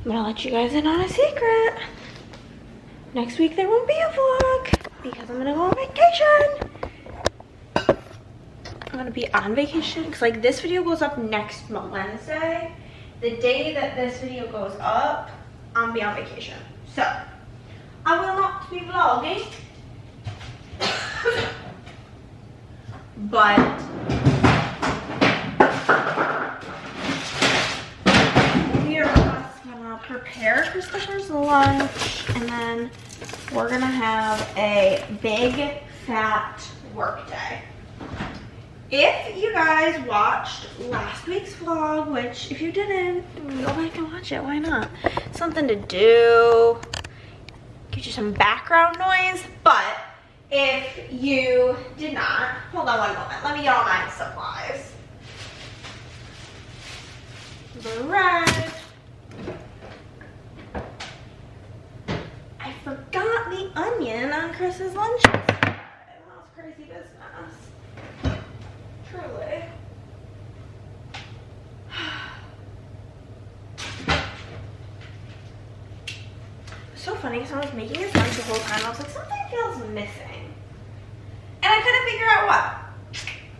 I'm gonna let you guys in on a secret. Next week there won't be a vlog because I'm gonna go on vacation. I'm gonna be on vacation because like this video goes up next Wednesday. The day that this video goes up, I'm gonna be on vacation. So I will not be vlogging. But we are just gonna prepare Christopher's lunch, and then we're gonna have a big fat work day. If you guys watched last week's vlog, which if you didn't, go back and watch it. Why not? Something to do. Gives you some background noise, but if you did not, hold on one moment. Let me get all my supplies. Bread. I forgot the onion on Chris's lunch. That was crazy business. Truly. So funny because I was making his lunch the whole time. I was like, something feels missing. And I couldn't figure out what.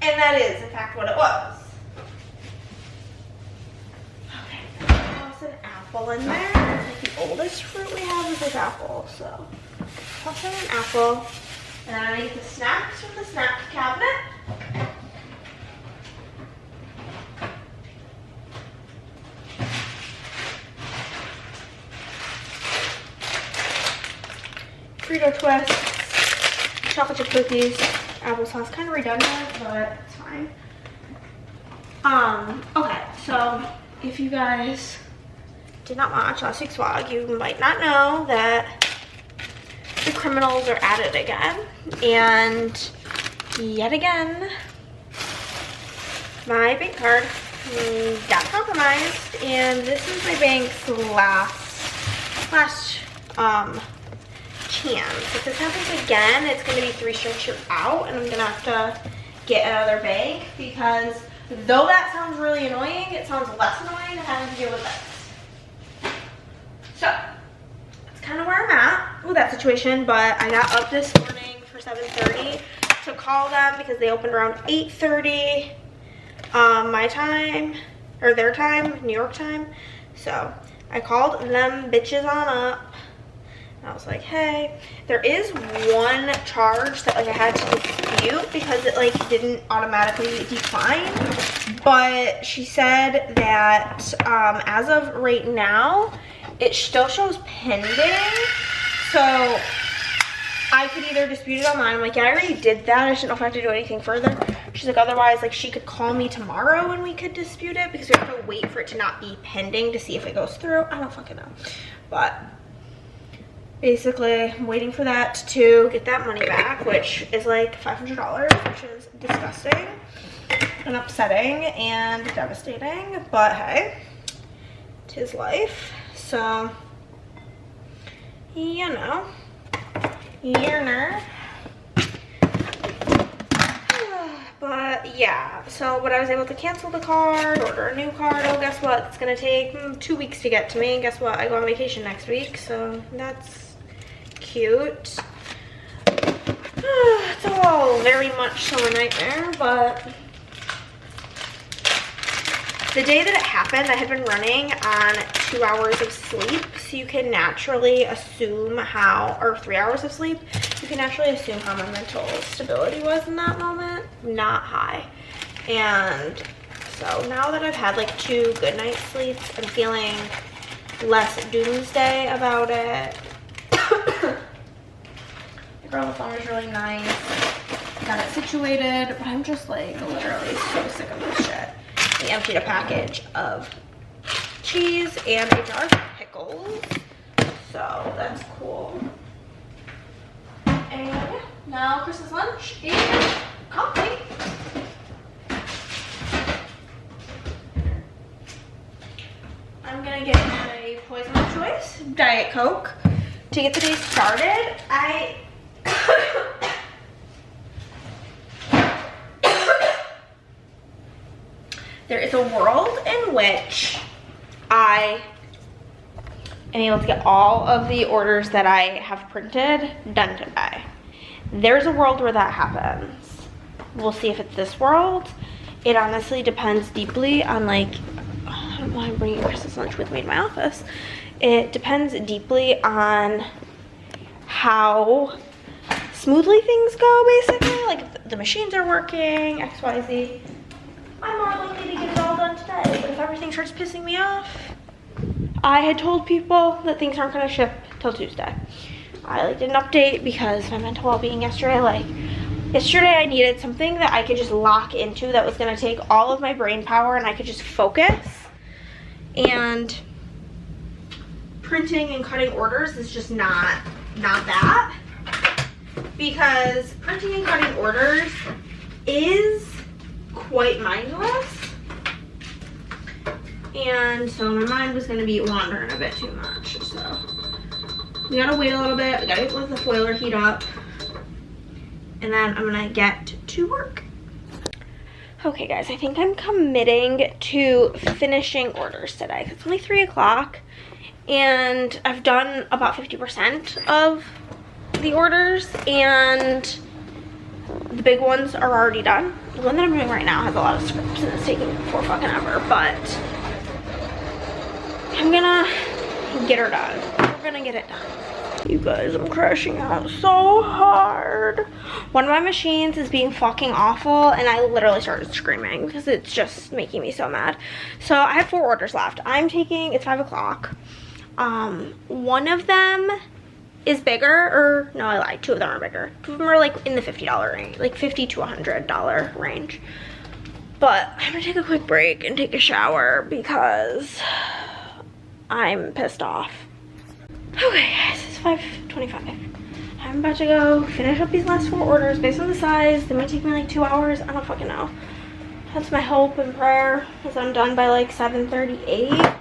And that is, in fact, what it was. Okay, toss an apple in there. Like the oldest fruit we have is like apple, so toss in an apple. And then I make the snacks from the snack cabinet. Frito twists, chocolate chip cookies, applesauce. Kind of redundant, but it's fine. Okay, so if you guys did not watch last week's vlog, you might not know that the criminals are at it again. And yet again, my bank card got compromised. And this is my bank's last chance. If this happens again, it's going to be 3 strikes you're out, and I'm going to have to get another bank, because though that sounds really annoying, it sounds less annoying than having to deal with this. So that's kind of where I'm at with that situation. But I got up this morning for 7:30 to call them because they opened around 8:30 my time, or their time, New York time. So I called them bitches on up. I was like, hey, there is one charge that like I had to dispute because it like didn't automatically decline. But she said that as of right now, it still shows pending. So I could either dispute it online. I'm like, yeah, I already did that. I just didn't know if I have to do anything further. She's like, otherwise, like, she could call me tomorrow and we could dispute it, because we have to wait for it to not be pending to see if it goes through. I don't fucking know. But basically, I'm waiting for that to get that money back, which is like $500, which is disgusting and upsetting and devastating. But hey, 'tis life. So, you know, but yeah, but I was able to cancel the card, order a new card. Oh, guess what? It's gonna take 2 weeks to get to me. And guess what? I go on vacation next week, so that's cute. It's all very much so a nightmare, but the day that it happened, I had been running on 2 hours of sleep, so you can naturally assume or 3 hours of sleep, you can naturally assume how my mental stability was in that moment. Not high. And so now that I've had like 2 good night's sleeps, I'm feeling less doomsday about it. The girl on the phone is really nice. Got it situated, but I'm just like literally so sick of this shit. I emptied a package of cheese and a jar of pickles, so that's cool. And yeah, now Chris's lunch is complete. I'm gonna get my poison of choice, Diet Coke, to get the day started. There is a world in which I am able to get all of the orders that I have printed done today. There's a world where that happens. We'll see if it's this world. It honestly depends deeply on like, I don't know why I'm bringing Chris's lunch with me in my office. It depends deeply on how smoothly things go, basically. Like if the machines are working, XYZ. I'm more likely to get it all done today. But if everything starts pissing me off, I had told people that things aren't gonna ship till Tuesday. I like did an update because my mental well-being yesterday, yesterday I needed something that I could just lock into that was gonna take all of my brain power and I could just focus. And printing and cutting orders is just not that. Because printing and cutting orders is quite mindless. And so my mind was gonna be wandering a bit too much, so. We gotta wait a little bit. We gotta let the foiler heat up. And then I'm gonna get to work. Okay guys, I think I'm committing to finishing orders today. It's only 3 o'clock and I've done about 50% of the orders and the big ones are already done. The one that I'm doing right now has a lot of scripts and it's taking for fucking ever, but I'm gonna get her done. We're gonna get it done. You guys, I'm crashing out so hard. One of my machines is being fucking awful and I literally started screaming because it's just making me so mad. So I have 4 orders left. It's 5 o'clock. One of them is bigger, or no, I lied, 2 of them are bigger. 2 of them are like in the $50 range, like $50 to $100 range. But I'm gonna take a quick break and take a shower because I'm pissed off. Okay guys, it's 5:25. I'm about to go finish up these last 4 orders based on the size. They might take me like 2 hours, I don't fucking know. That's my hope and prayer, is I'm done by like 7:38.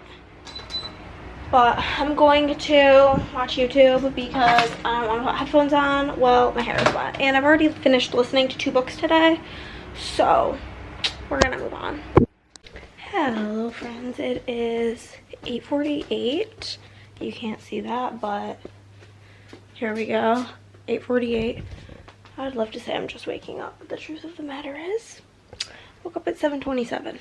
But I'm going to watch YouTube because I don't want to put headphones on. Well, my hair is wet. And I've already finished listening to 2 books today. So, we're gonna move on. Hello friends, it is 8:48. You can't see that, but here we go. 8:48. I'd love to say I'm just waking up, but the truth of the matter is, woke up at 7:27.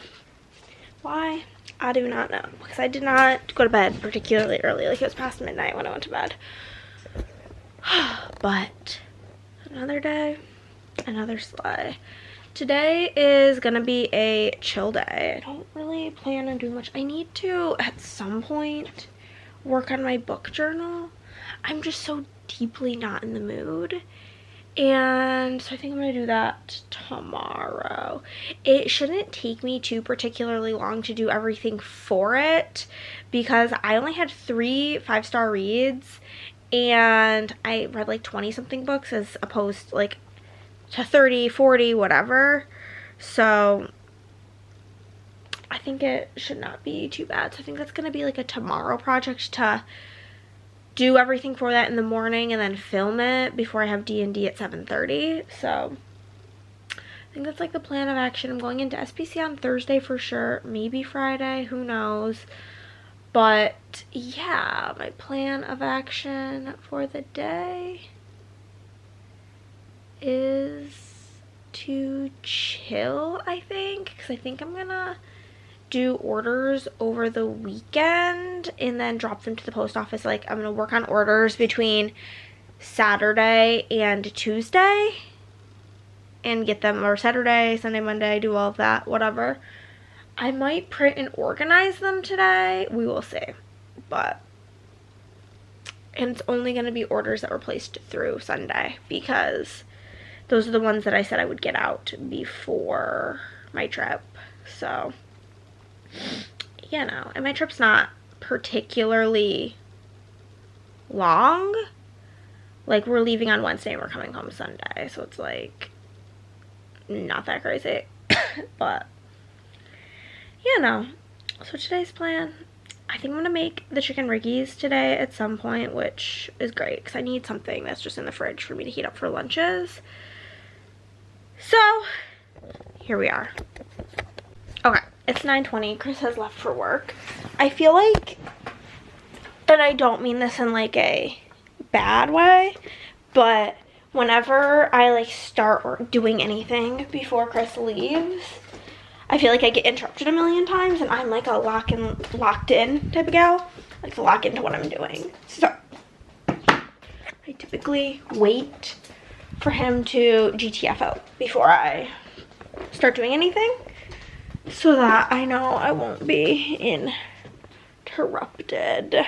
Why? I do not know, because I did not go to bed particularly early. Like, it was past midnight when I went to bed. But another day, another sleigh. Today is gonna be a chill day. I don't really plan on doing much. I need to, at some point, work on my book journal. I'm just so deeply not in the mood. And so I think I'm gonna do that tomorrow. It shouldn't take me too particularly long to do everything for it because I only had 3 5-star reads and I read like 20 something books as opposed like to 30, 40, whatever. So I think it should not be too bad. So I think that's gonna be like a tomorrow project to do everything for that in the morning and then film it before I have D&D at 7:30. So I think that's like the plan of action. I'm going into SPC on Thursday for sure, maybe Friday, who knows. But yeah, my plan of action for the day is to chill, I think, because I think I'm gonna do orders over the weekend and then drop them to the post office. Like, I'm gonna work on orders between Saturday and Tuesday and get them, or Saturday, Sunday, Monday, do all of that, whatever. I might print and organize them today, we will see. But, and it's only gonna be orders that were placed through Sunday because those are the ones that I said I would get out before my trip. So you know, and my trip's not particularly long. Like, we're leaving on Wednesday and we're coming home Sunday, so it's like not that crazy. But you know, so today's plan, I think I'm gonna make the chicken riggies today at some point, which is great because I need something that's just in the fridge for me to heat up for lunches. So here we are. Okay, it's 9:20. Chris has left for work. I feel like and I don't mean this in like a bad way, but whenever I like start doing anything before Chris leaves, I feel like I get interrupted a million times, and I'm like a locked in type of gal. I like to lock into what I'm doing. So I typically wait for him to GTFO before I start doing anything, so that I know I won't be interrupted.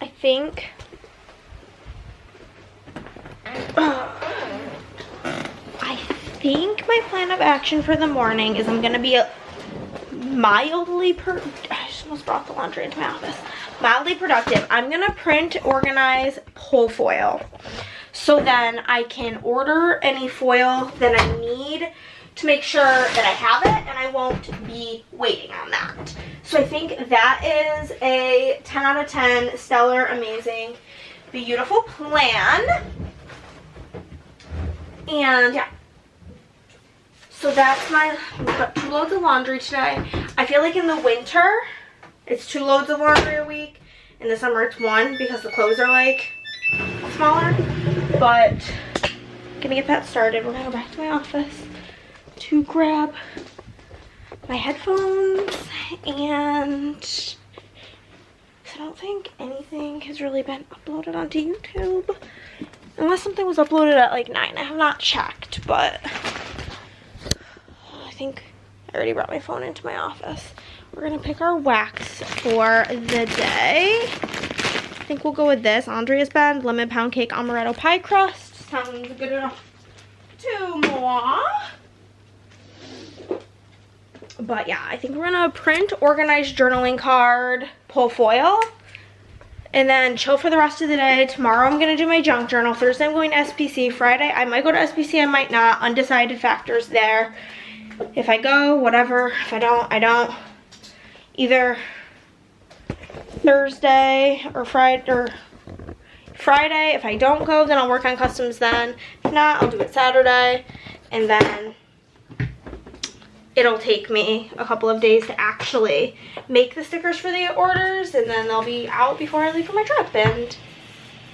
I think my plan of action for the morning is I'm gonna be mildly I just almost brought the laundry into my office. Mildly productive. I'm gonna print, organize, pull foil, so then I can order any foil that I need to make sure that I have it, and I won't be waiting on that. So I think that is a 10 out of 10, stellar, amazing, beautiful plan. And yeah, so that's we've got 2 loads of laundry today. I feel like in the winter, it's 2 loads of laundry a week. In the summer, it's 1 because the clothes are like smaller. But I'm gonna get that started. We're gonna go back to my office to grab my headphones, and I don't think anything has really been uploaded onto YouTube. Unless something was uploaded at like 9. I have not checked, but I think I already brought my phone into my office. We're gonna pick our wax for the day. I think we'll go with this. Andrea's Bend Lemon Pound Cake Amaretto Pie Crust. Sounds good enough. 2 more. But yeah, I think we're gonna print, organize, journaling card, pull foil, and then chill for the rest of the day. Tomorrow I'm gonna do my junk journal. Thursday I'm going to SPC. Friday I might go to SPC, I might not. Undecided factors there. If I go, whatever. If I don't, I don't. Either Thursday or Friday. If I don't go, then I'll work on customs then. If not, I'll do it Saturday, and then it'll take me a couple of days to actually make the stickers for the orders, and then they'll be out before I leave for my trip, and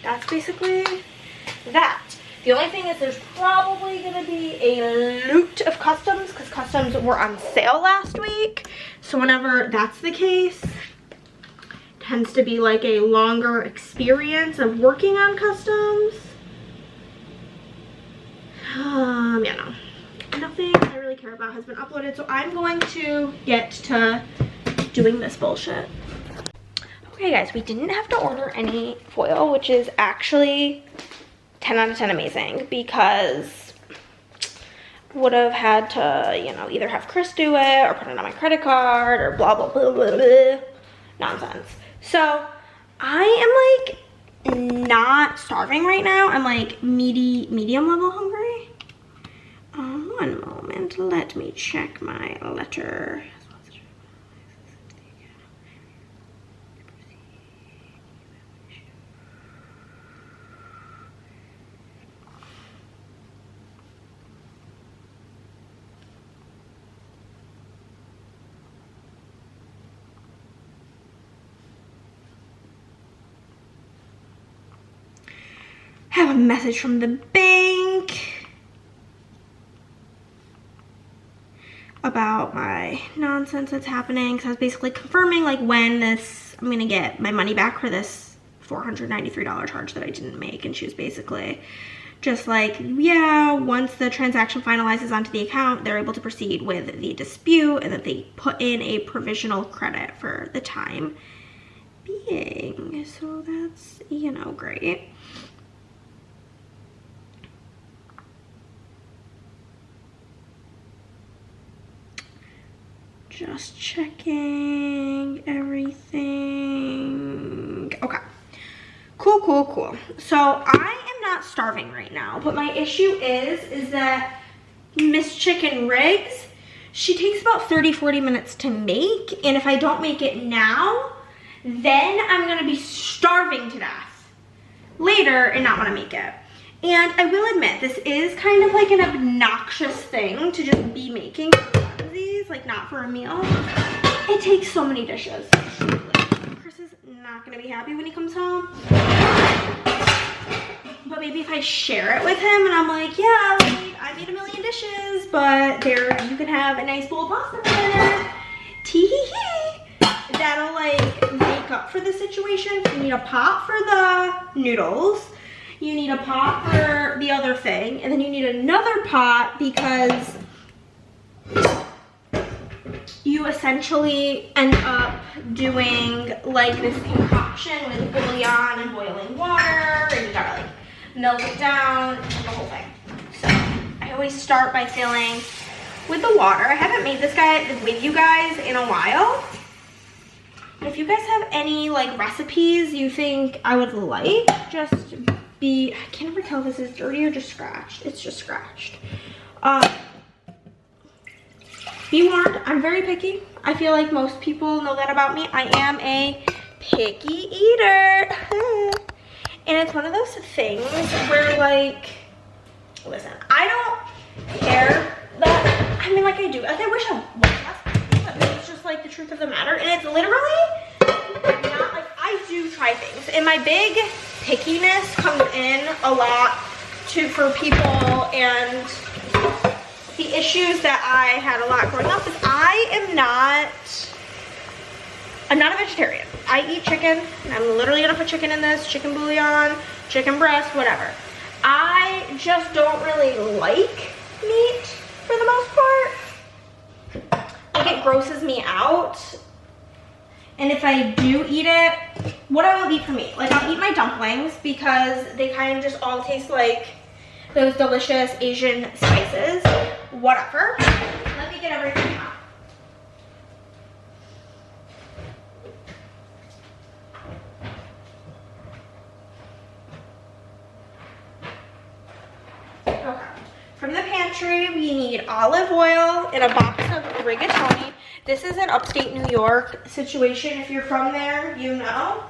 that's basically that. The only thing is there's probably going to be a loot of customs, because customs were on sale last week. So whenever that's the case, tends to be like a longer experience of working on customs. Yeah, no. Nothing I really care about has been uploaded, so I'm going to get to doing this bullshit. Okay guys, we didn't have to order any foil, which is actually 10 out of 10 amazing, because would have had to, you know, either have Chris do it or put it on my credit card or blah blah blah blah blah nonsense. So I am like not starving right now. I'm like medium level hungry. One moment, let me check my letter. Have a message from the bank about my nonsense that's happening. So I was basically confirming like when I'm gonna get my money back for this $493 charge that I didn't make, and she was basically just like, yeah, once the transaction finalizes onto the account, they're able to proceed with the dispute, and that they put in a provisional credit for the time being. So that's, you know, great. Just checking everything. Okay. Cool. So I am not starving right now, but my issue is that Miss Chicken Riggs, she takes about 30-40 minutes to make, and if I don't make it now, then I'm gonna be starving to death later and not wanna make it. And I will admit, this is kind of like an obnoxious thing to just be making these, like not for a meal. It takes so many dishes. not gonna be happy when he comes home. But maybe if I share it with him and I'm like, yeah, like, I made a million dishes, but there you can have a nice bowl of pasta for dinner. Tee-hee-hee. That'll like make up for the situation. You need a pot for the noodles. You need a pot for the other thing. And then you need another pot because you essentially end up doing like this concoction with bouillon and boiling water, and you gotta like melt it down and the whole thing. So I always start by filling with the water. I haven't made this guy with you guys in a while. If you guys have any like recipes you think I would like, just I can't ever tell if this is dirty or just scratched. It's just scratched. Be warned, I'm very picky. I feel like most people know that about me. I am a picky eater. And it's one of those things where like, listen, I don't care that, I mean like I do, like I wish I was less, but it's just like the truth of the matter. And it's literally not like, I do try things. And my big pickiness comes in a lot for people, and the issues that I had a lot growing up is I'm not a vegetarian. I eat chicken, and I'm literally gonna put chicken in this, chicken bouillon, chicken breast, whatever. I just don't really like meat for the most part. Like it grosses me out. And if I do eat it, what I will eat for meat, like I'll eat my dumplings because they kind of just all taste like those delicious Asian spices. Whatever. Let me get everything out. Okay. From the pantry, we need olive oil and a box of rigatoni. This is an upstate New York situation. If you're from there, you know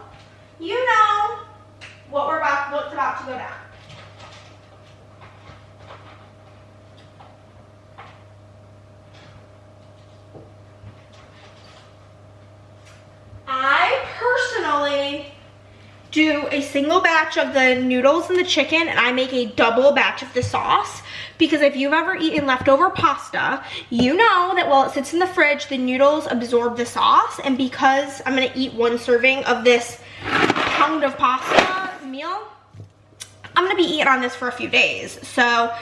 what's about to go down. I personally do a single batch of the noodles and the chicken, and I make a double batch of the sauce, because if you've ever eaten leftover pasta, you know that while it sits in the fridge, the noodles absorb the sauce. And because I'm gonna eat one serving of this pound of pasta meal, I'm gonna be eating on this for a few days. So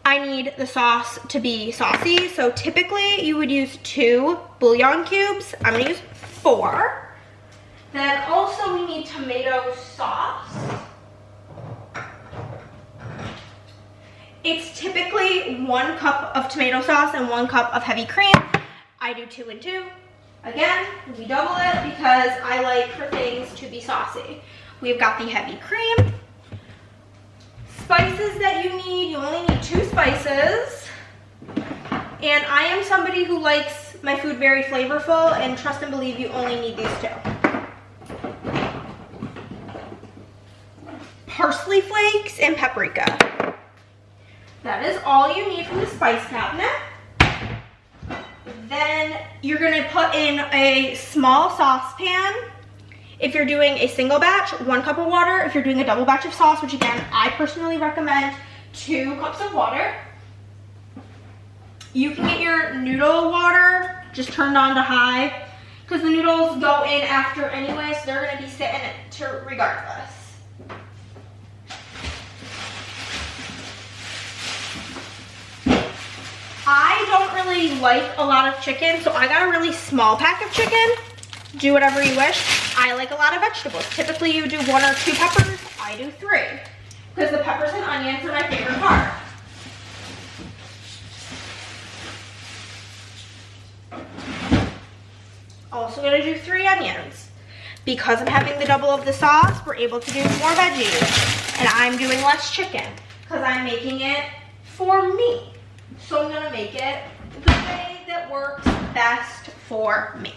I need the sauce to be saucy. So typically you would use 2 bouillon cubes. I'm gonna use 4. Then also we need tomato sauce. It's typically 1 cup of tomato sauce and 1 cup of heavy cream. I do 2 and 2. Again, we double it because I like for things to be saucy. We've got the heavy cream. Spices that you need, you only need 2 spices. And I am somebody who likes my food very flavorful, and trust and believe you only need these 2. Parsley flakes and paprika. That is all you need from the spice cabinet. Then you're gonna put in a small saucepan. If you're doing a single batch, 1 cup of water. If you're doing a double batch of sauce, which again, I personally recommend 2 cups of water. You can get your noodle water just turned on to high, because the noodles go in after anyway, so they're gonna be sitting regardless. I don't really like a lot of chicken, so I got a really small pack of chicken. Do whatever you wish. I like a lot of vegetables. Typically you do 1 or 2 peppers. I do 3, because the peppers and onions are my favorite part. Also gonna do 3 onions. Because I'm having the double of the sauce, we're able to do more veggies. And I'm doing less chicken, because I'm making it for me. So I'm gonna make it the way that works best for me.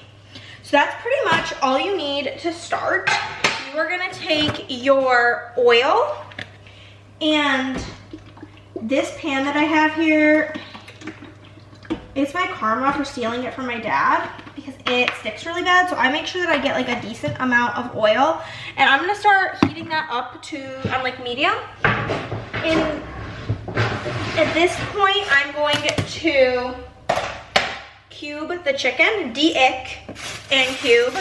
So that's pretty much all you need to start. You are gonna take your oil, and this pan that I have here, it's my karma for stealing it from my dad, because it sticks really bad. So I make sure that I get like a decent amount of oil. And I'm gonna start heating that up to on like medium. And at this point, I'm going to cube the chicken, de-ick and cube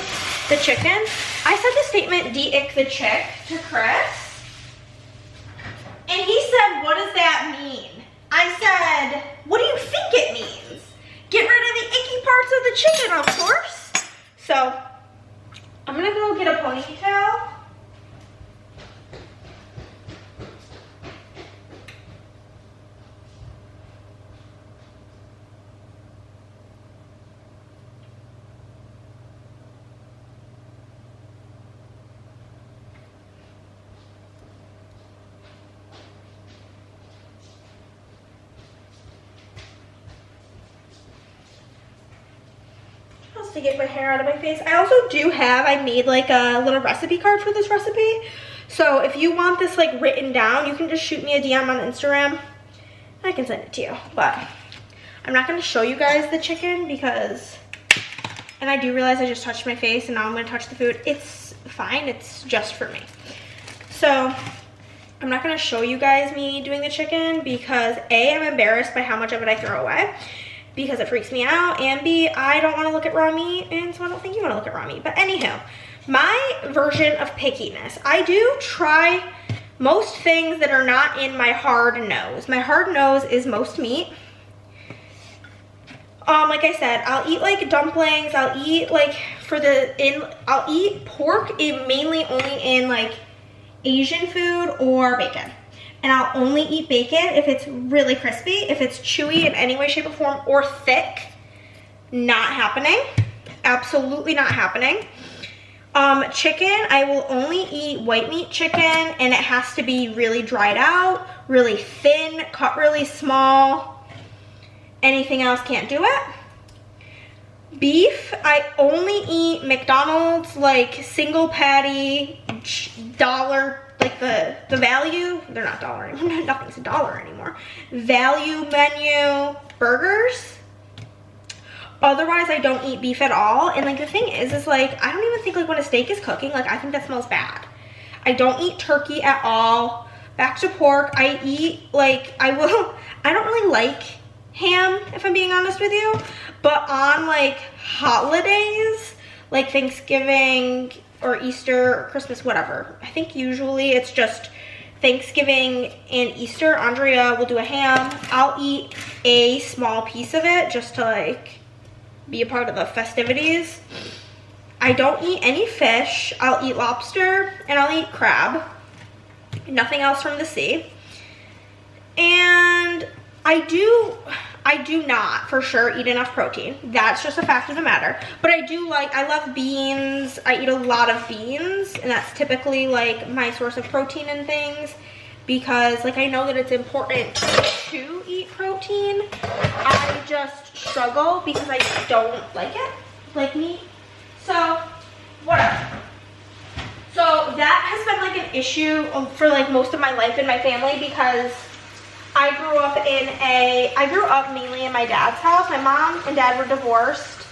the chicken. I said the statement de-ick the chick to Chris, and he said, what does that mean? I said, what do you think it means? Get rid of the icky parts of the chicken, of course. So I'm gonna go get a ponytail. To get my hair out of my face. I also do have, I made like a little recipe card for this recipe. So if you want this like written down, you can just shoot me a DM on Instagram and I can send it to you. But I'm not going to show you guys the chicken because, and I do realize I just touched my face and now I'm going to touch the food. It's fine. It's just for me. So I'm not going to show you guys me doing the chicken because A, I'm embarrassed by how much of it I throw away, because it freaks me out, and B, I don't want to look at raw meat, and so I don't think you want to look at raw meat. But anyhow, my version of pickiness, I do try most things that are not in my hard nose. My hard nose is most meat. Like I said, I'll eat like dumplings, I'll eat like I'll eat pork mainly only in like Asian food or bacon. And I'll only eat bacon if it's really crispy. If it's chewy in any way, shape, or form, or thick, not happening. Absolutely not happening. Chicken, I will only eat white meat chicken, and it has to be really dried out, really thin, cut really small. Anything else, can't do it. Beef, I only eat McDonald's, like single patty, dollar, like the value, they're not dollar anymore, nothing's a dollar anymore, value menu burgers. Otherwise, I don't eat beef at all. And like the thing is like, I don't even think like when a steak is cooking, like I think that smells bad. I don't eat turkey at all. Back to pork, I eat like, I don't really like ham, if I'm being honest with you, but on like holidays, like Thanksgiving, or Easter, or Christmas, whatever. I think usually it's just Thanksgiving and Easter. Andrea will do a ham. I'll eat a small piece of it just to like be a part of the festivities. I don't eat any fish. I'll eat lobster and I'll eat crab. Nothing else from the sea. And I do not for sure eat enough protein. That's just a fact of the matter. But I love beans. I eat a lot of beans, and that's typically like my source of protein and things, because like I know that it's important to eat protein. I just struggle because I don't like it, like meat. So whatever. So that has been like an issue for like most of my life in my family, because I grew up mainly in my dad's house. My mom and dad were divorced,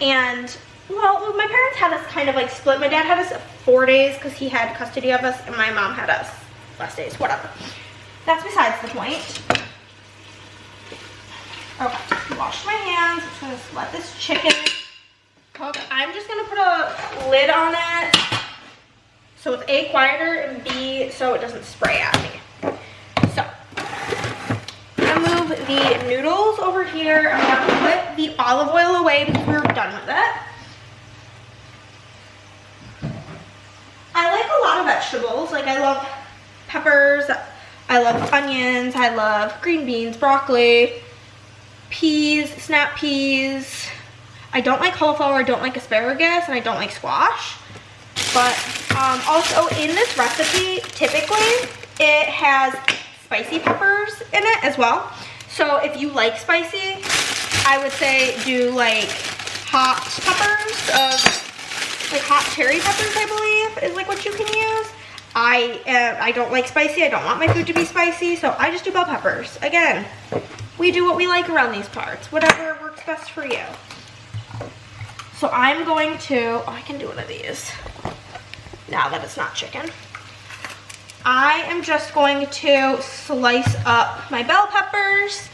and well, my parents had us kind of like split. My dad had us 4 days because he had custody of us, and my mom had us less days, whatever. That's besides the point. Okay, washed my hands. I'm just gonna let this chicken cook. I'm just gonna put a lid on it so it's A, quieter, and B, so it doesn't spray at me. So move the noodles over here. I'm gonna put the olive oil away because we're done with it. I like a lot of vegetables. Like I love peppers, I love onions, I love green beans, broccoli, peas, snap peas. I don't like cauliflower, I don't like asparagus, and I don't like squash. But also in this recipe, typically it has spicy peppers in it as well. So if you like spicy, I would say do like hot peppers, like hot cherry peppers, I believe is like what you can use. I don't like spicy. I don't want my food to be spicy, so I just do bell peppers. Again, we do what we like around these parts, whatever works best for you. So I'm going to, oh, I can do one of these now that it's not chicken. I am just going to slice up my bell peppers,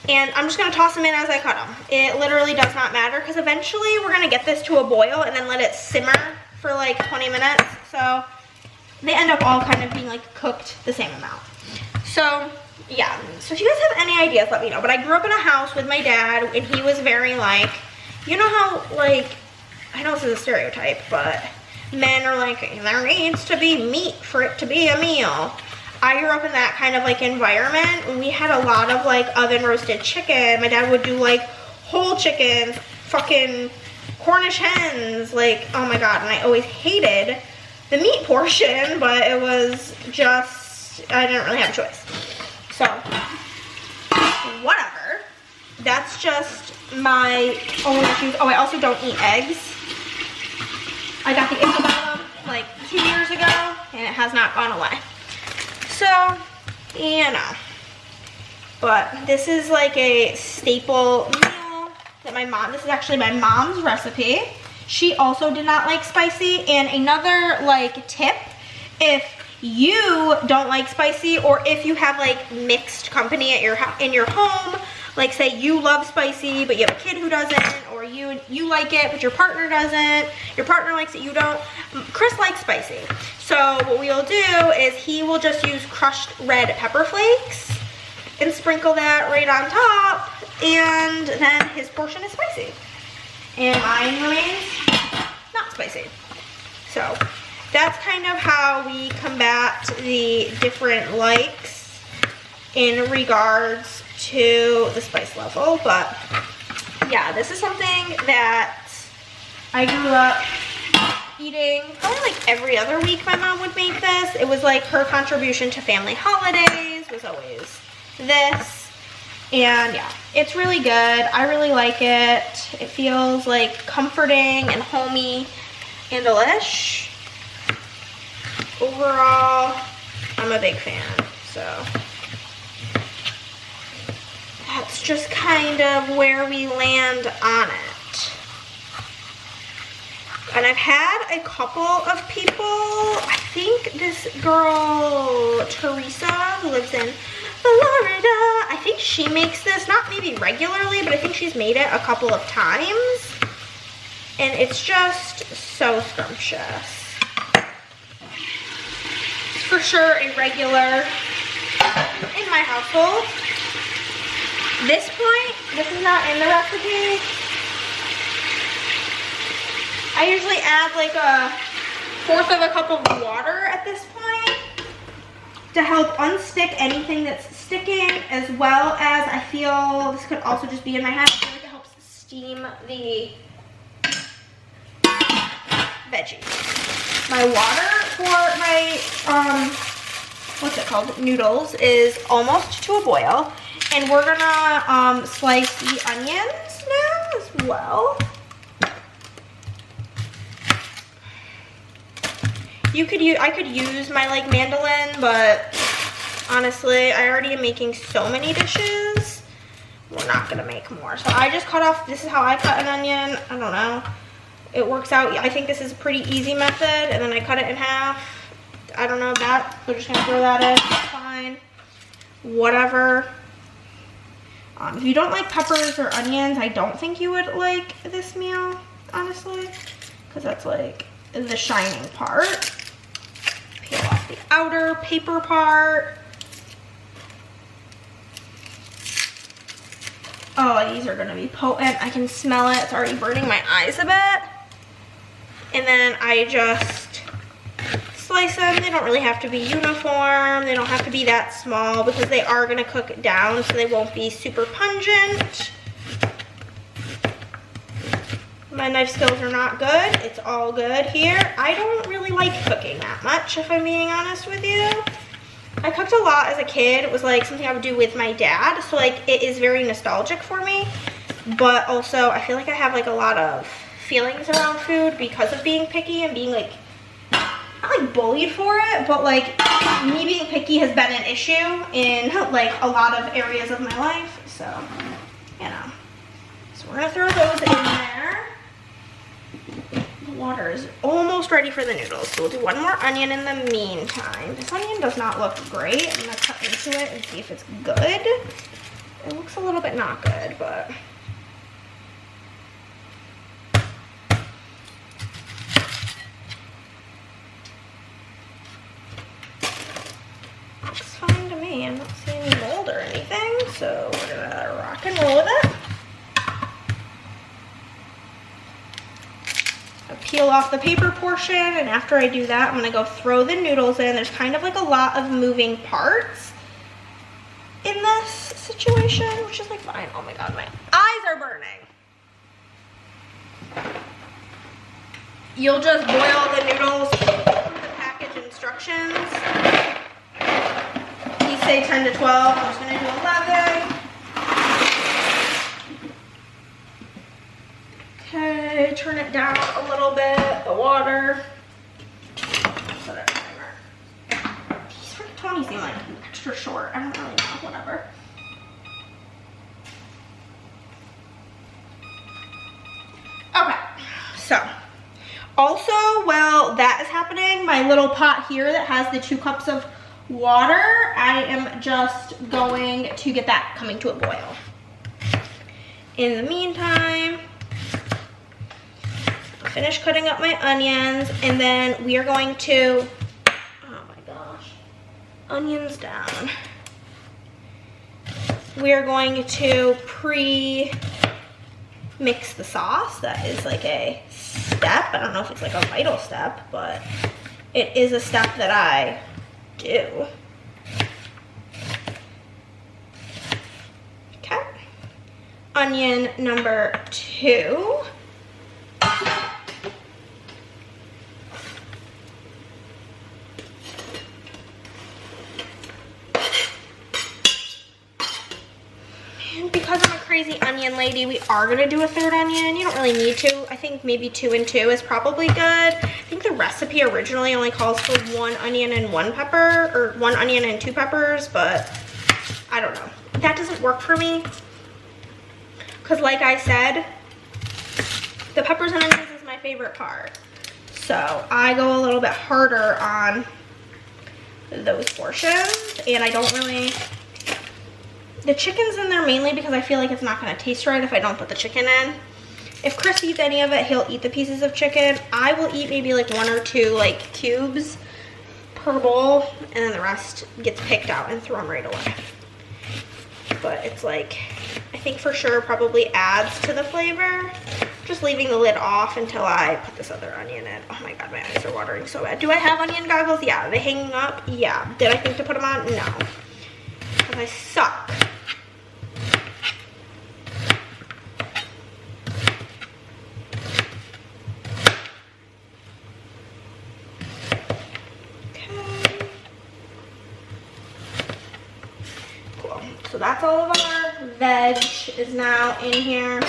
and I'm just gonna toss them in as I cut them. It literally does not matter, because eventually we're gonna get this to a boil and then let it simmer for like 20 minutes. So they end up all kind of being like cooked the same amount. So yeah, so if you guys have any ideas, let me know. But I grew up in a house with my dad, and he was very like, you know how like, I know this is a stereotype, but men are like, there needs to be meat for it to be a meal. I grew up in that kind of like environment, and we had a lot of like oven roasted chicken. My dad would do like whole chickens, fucking Cornish hens, like, oh my God. And I always hated the meat portion, but it was just, I didn't really have a choice. So, whatever. That's just my own issues. Oh, I also don't eat eggs. I got the antibiotic like 2 years ago, and it has not gone away. So, you know. But this is like a staple meal that my mom, this is actually my mom's recipe. She also did not like spicy. And another like tip, if you don't like spicy, or if you have like mixed company at in your home, like say you love spicy but you have a kid who doesn't, or you like it but your partner doesn't, your partner likes it, you don't. Chris likes spicy, so what we'll do is he will just use crushed red pepper flakes and sprinkle that right on top, and then his portion is spicy and mine remains not spicy. So that's kind of how we combat the different likes in regards to the spice level. But yeah, this is something that I grew up eating probably like every other week. My mom would make this. It was like her contribution to family holidays was always this. And yeah, it's really good. I really like it. It feels like comforting and homey and delish. Overall, I'm a big fan. So that's just kind of where we land on it. And I've had a couple of people, I think this girl, Teresa, who lives in Florida, I think she makes this, not maybe regularly, but I think she's made it a couple of times. And it's just so scrumptious. It's for sure a regular in my household. This point, this is not in the recipe. I usually add like a 1/4 of a cup of water at this point to help unstick anything that's sticking, as well as I feel this could also just be in my head. I feel like it helps steam the veggies. My water for my, what's it called, noodles is almost to a boil. And we're gonna slice the onions now as well. I could use my like mandolin, but honestly, I already am making so many dishes. We're not gonna make more. So I just cut off, this is how I cut an onion. I don't know. It works out. I think this is a pretty easy method, and then I cut it in half. I don't know that. We're just gonna throw that in. It's fine. Whatever. If you don't like peppers or onions, I don't think you would like this meal, honestly, because that's like the shining part. Peel off the outer paper part. Oh, these are gonna be potent. I can smell it. It's already burning my eyes a bit. And then I just slice them. They don't really have to be uniform. They don't have to be that small because they are gonna cook down, so they won't be super pungent. My knife skills are not good. It's all good here. I don't really like cooking that much, if I'm being honest with you. I cooked a lot as a kid. It was like something I would do with my dad, so like it is very nostalgic for me. But also I feel like I have like a lot of feelings around food because of being picky and being like, not like bullied for it, but like me being picky has been an issue in like a lot of areas of my life. So, you know. So we're gonna throw those in there. The water is almost ready for the noodles. So we'll do one more onion in the meantime. This onion does not look great. I'm gonna cut into it and see if it's good. It looks a little bit not good, but. Looks fine to me. I'm not seeing any mold or anything, so we're gonna rock and roll with it. I peel off the paper portion, and after I do that, I'm gonna go throw the noodles in. There's kind of like a lot of moving parts in this situation, which is like fine. Oh my god, my eyes are burning. You'll just boil the noodles from the package instructions. These say 10 to 12. I'm just gonna do 11. Okay, turn it down a little bit, the water. Set a timer. These freaking Tommy seem like extra short. I don't really know, whatever. Okay, so also while that is happening, my little pot here that has the 2 cups of water, I am just going to get that coming to a boil. In the meantime, finish cutting up my onions, and then we are going to, oh my gosh, onions down. We are going to pre-mix the sauce. That is like a step. I don't know if it's like a vital step, but it is a step that I do. Okay. Onion number 2. Because I'm a crazy onion lady, we are gonna do a 3rd onion. You don't really need to. I think maybe 2 and 2 is probably good. I think the recipe originally only calls for 1 onion and 1 pepper, or 1 onion and 2 peppers, but I don't know. That doesn't work for me. Because like I said, the peppers and onions is my favorite part. So I go a little bit harder on those portions, and I don't really. The chicken's in there mainly because I feel like it's not gonna taste right if I don't put the chicken in. If Chris eats any of it, he'll eat the pieces of chicken. I will eat maybe like 1 or 2 like cubes per bowl, and then the rest gets picked out and thrown right away. But it's like, I think for sure probably adds to the flavor. Just leaving the lid off until I put this other onion in. Oh my god, my eyes are watering so bad. Do I have onion goggles? Yeah. Are they hanging up? Yeah. Did I think to put them on? No. Because I suck. So that's all of our veg is now in here.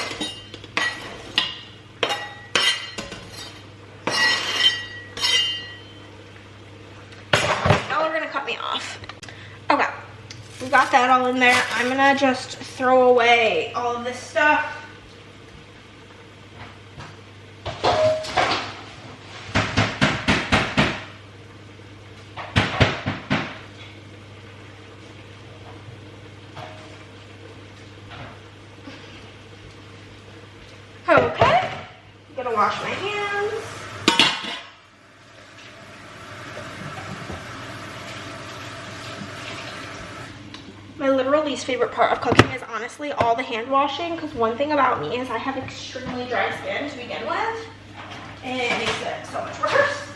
Now we're gonna cut me off. Okay, we got that all in there. I'm gonna just throw away all of this stuff. Okay, I'm gonna wash my hands. My literal least favorite part of cooking is honestly all the hand washing, because one thing about me is I have extremely dry skin to begin with, and it makes it so much worse.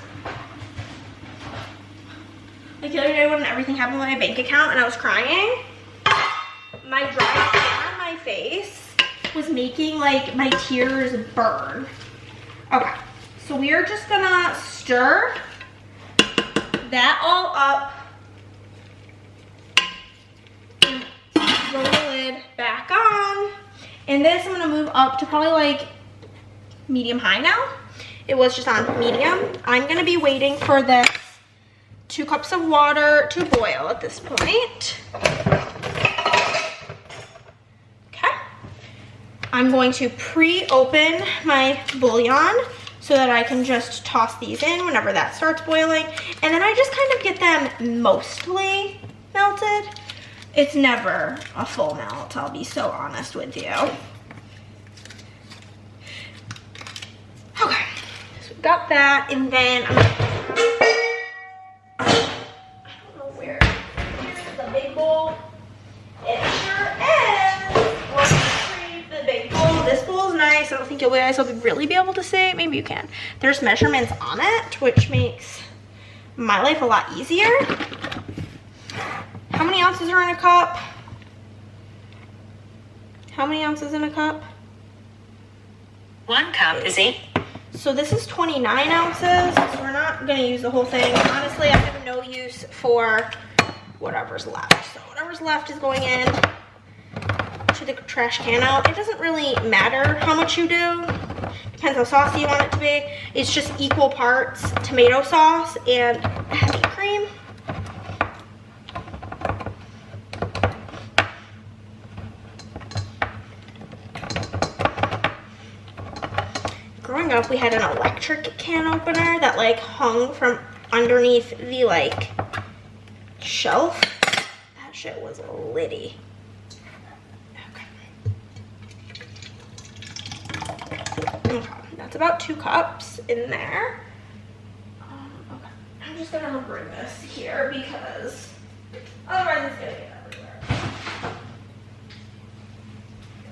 Like the other day when everything happened with my bank account and I was crying, my dry skin on my face was making like my tears burn. Okay, so we are just gonna stir that all up and throw the lid back on. And this I'm gonna move up to probably like medium high now. It was just on medium. I'm gonna be waiting for this 2 cups of water to boil at this point. I'm going to pre-open my bouillon. so that I can just toss these in whenever that starts boiling. And then I just kind of get them mostly melted. It's never a full melt, I'll be so honest with you. Okay, so we've got that, and then I don't know where. Here's the big bowl. It sure is. Let's retrieve the big bowl. This bowl is nice. I don't think you guys will really be able to see it. Maybe you can. There's measurements on it, which makes my life a lot easier. How many ounces are in a cup? How many ounces in a cup? 1 cup is 8. So this is 29 ounces, so we're not gonna use the whole thing. Honestly, I have no use for whatever's left. So whatever's left is going in to the trash can out. It doesn't really matter how much you do. Depends how saucy you want it to be. It's just equal parts tomato sauce and heavy cream. Growing up, we had an electric can opener that like hung from underneath the like shelf. That shit was litty. Okay, that's about 2 cups in there. Okay, I'm just gonna bring this here because otherwise it's gonna get everywhere.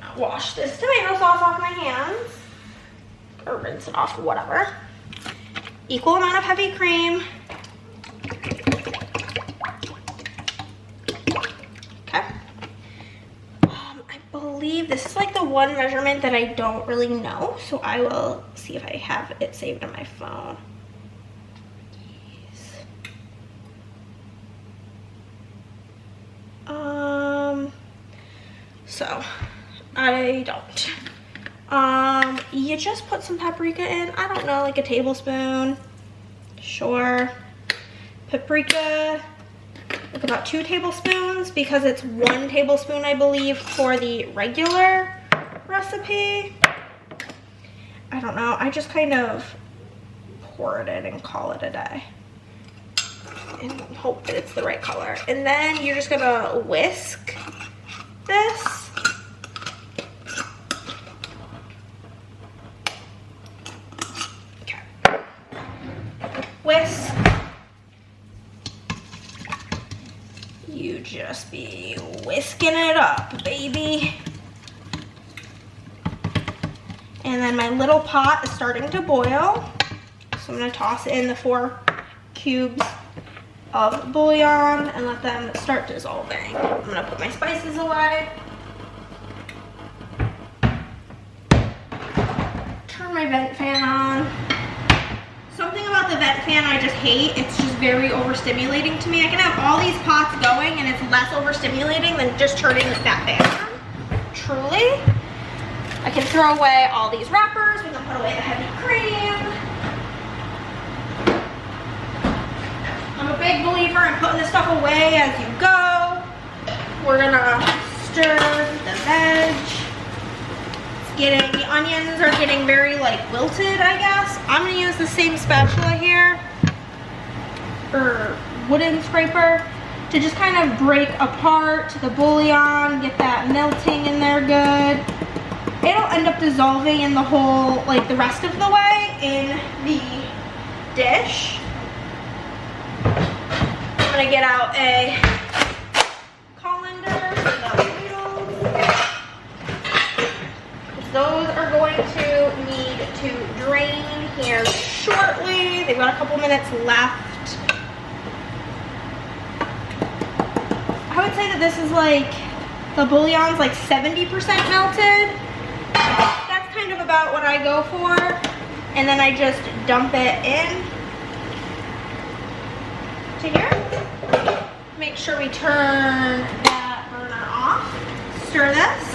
I'll wash this tomato sauce off my hands. Or rinse it off, whatever. Equal amount of heavy cream. Okay. I believe this is like the one measurement that I don't really know, so I will see if I have it saved on my phone. So I don't. You just put some paprika in. I don't know, like a tablespoon. Sure. Paprika, like about 2 tablespoons because it's 1 tablespoon, I believe, for the regular recipe. I don't know. I just kind of pour it in and call it a day. And hope that it's the right color. And then you're just gonna whisk this. Whisk. You just be whisking it up, baby. And then my little pot is starting to boil. So I'm gonna toss in the 4 cubes of bouillon and let them start dissolving. I'm gonna put my spices away. Turn my vent fan on. Something about the vent fan I just hate. It's just very overstimulating to me. I can have all these pots going and it's less overstimulating than just turning that fan on. Truly. I can throw away all these wrappers. We can put away the heavy cream. I'm a big believer in putting this stuff away as you go. We're gonna stir the veg. The onions are getting very like wilted, I guess. I'm gonna use the same spatula here, or wooden scraper, to just kind of break apart the bouillon, get that melting in there good. It'll end up dissolving in the whole, like the rest of the way in the dish. I'm gonna get out a colander for the noodles. Those are going to need to drain here shortly. They've got a couple minutes left. I would say that this is like, the bouillon's like 70% melted. That's kind of about what I go for. And then I just dump it in to here. Make sure we turn that burner off. Stir this.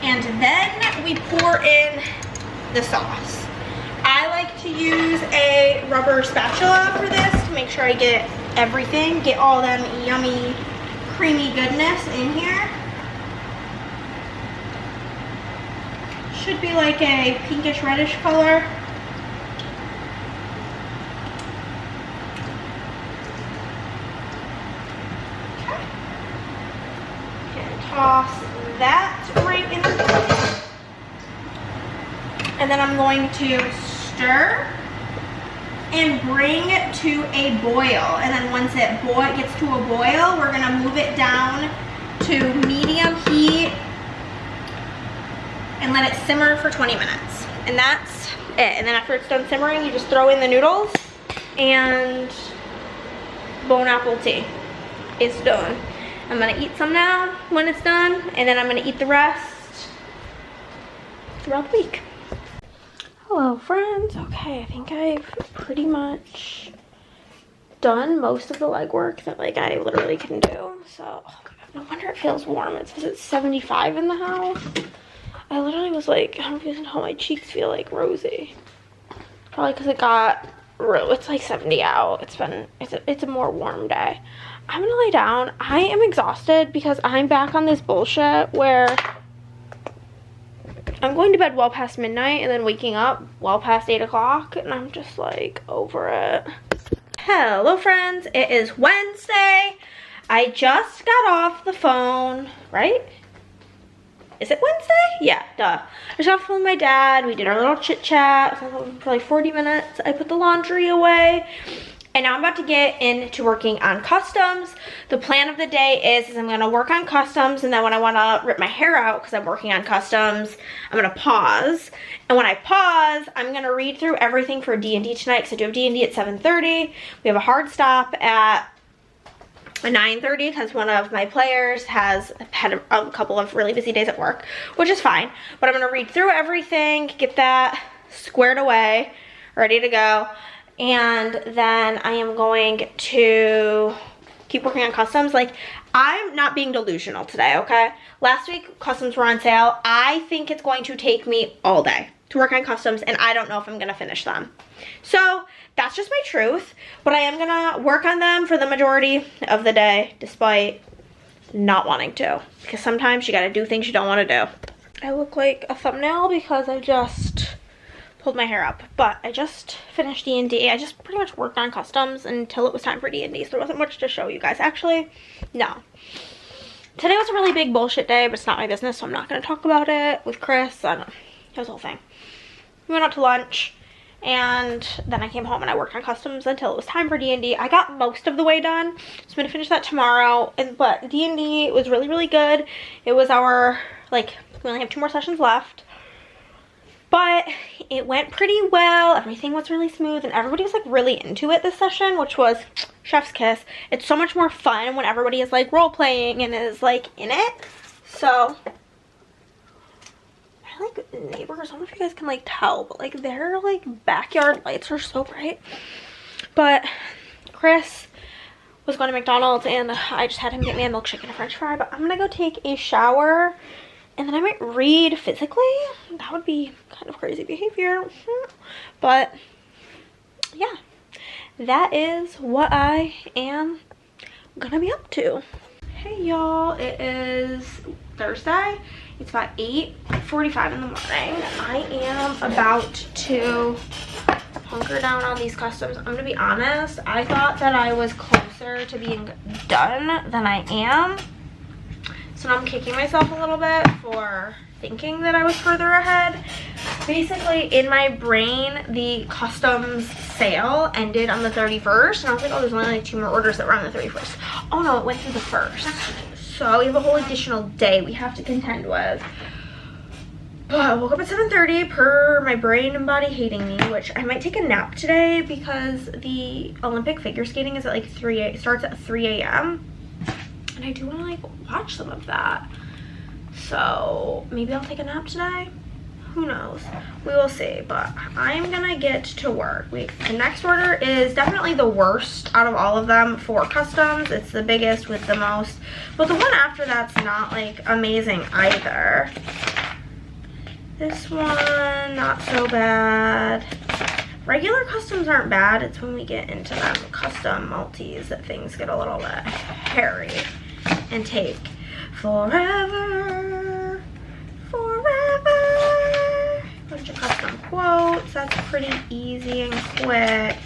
And then we pour in the sauce. I like to use a rubber spatula for this to make sure I get everything, get all them yummy, creamy goodness in here. should be like a pinkish reddish color. Okay. And toss that right in there. And then I'm going to stir and bring it to a boil. And then once it gets to a boil, we're gonna move it down to medium heat and let it simmer for 20 minutes. And that's it. And then after it's done simmering, you just throw in the noodles and bone apple tea. It's done. I'm gonna eat some now when it's done, and then I'm gonna eat the rest throughout the week. Hello friends. Okay, I think I've pretty much done most of the legwork that like I literally can do. So, oh my God, no wonder it feels warm. It says it's 75 in the house. I literally was like, I don't even know how my cheeks feel like rosy. Probably because it's like 70 out. It's a more warm day. I'm gonna lay down. I am exhausted because I'm back on this bullshit where I'm going to bed well past midnight and then waking up well past 8 o'clock, and I'm just like over it. Hello friends, it is Wednesday. I just got off the phone, right? Is it Wednesday? Yeah, duh. I just got off the phone with my dad. We did our little chit chat for like 40 minutes. I put the laundry away. And now I'm about to get into working on customs. The plan of the day is I'm gonna work on customs, and then when I wanna rip my hair out because I'm working on customs, I'm gonna pause. And when I pause, I'm gonna read through everything for D&D tonight because I do have D&D at 7:30. We have a hard stop at 9:30 because one of my players has had a couple of really busy days at work, which is fine. But I'm gonna read through everything, get that squared away, ready to go. And then I am going to keep working on customs. Like, I'm not being delusional today, okay? Last week, customs were on sale. I think it's going to take me all day to work on customs, and I don't know if I'm gonna finish them. So, that's just my truth. But I am gonna work on them for the majority of the day, despite not wanting to. Because sometimes you gotta do things you don't wanna do. I look like a thumbnail because I just pulled my hair up, but I just finished D&D. I just pretty much worked on customs until it was time for D&D, so there wasn't much to show you guys. Actually, no. Today was a really big bullshit day, but it's not my business, so I'm not going to talk about it with Chris. I don't know. It was a whole thing. We went out to lunch, and then I came home and I worked on customs until it was time for D&D. I got most of the way done, so I'm going to finish that tomorrow. But D&D was really, really good. It was our, like, we only have 2 more sessions left. But it went pretty well. Everything was really smooth, and everybody was like really into it this session, which was chef's kiss. It's so much more fun when everybody is like role playing and is like in it. So I like neighbors. I don't know if you guys can like tell, but like their like backyard lights are so bright. But Chris was going to McDonald's, and I just had him get me a milkshake and a french fry. But I'm gonna go take a shower, and then I might read physically. That would be kind of crazy behavior. But yeah, that is what I am gonna be up to. Hey y'all, it is Thursday. It's about 8:45 in the morning. I am about to hunker down on these customs. I'm gonna be honest, I thought that I was closer to being done than I am. So now I'm kicking myself a little bit for thinking that I was further ahead. Basically, in my brain, the customs sale ended on the 31st. And I was like, oh, there's only like 2 more orders that were on the 31st. Oh no, it went through the 1st. So we have a whole additional day we have to contend with. But I woke up at 7:30 per my brain and body hating me, which I might take a nap today because the Olympic figure skating is at like starts at 3 a.m. And I do want to like watch some of that. So maybe I'll take a nap today. Who knows? We will see. But I'm gonna get to work. The next order is definitely the worst out of all of them for customs. It's the biggest with the most. But the one after that's not like amazing either. This one, not so bad. Regular customs aren't bad. It's when we get into them custom multis that things get a little bit hairy and take forever. bunch of custom quotes. That's pretty easy and quick.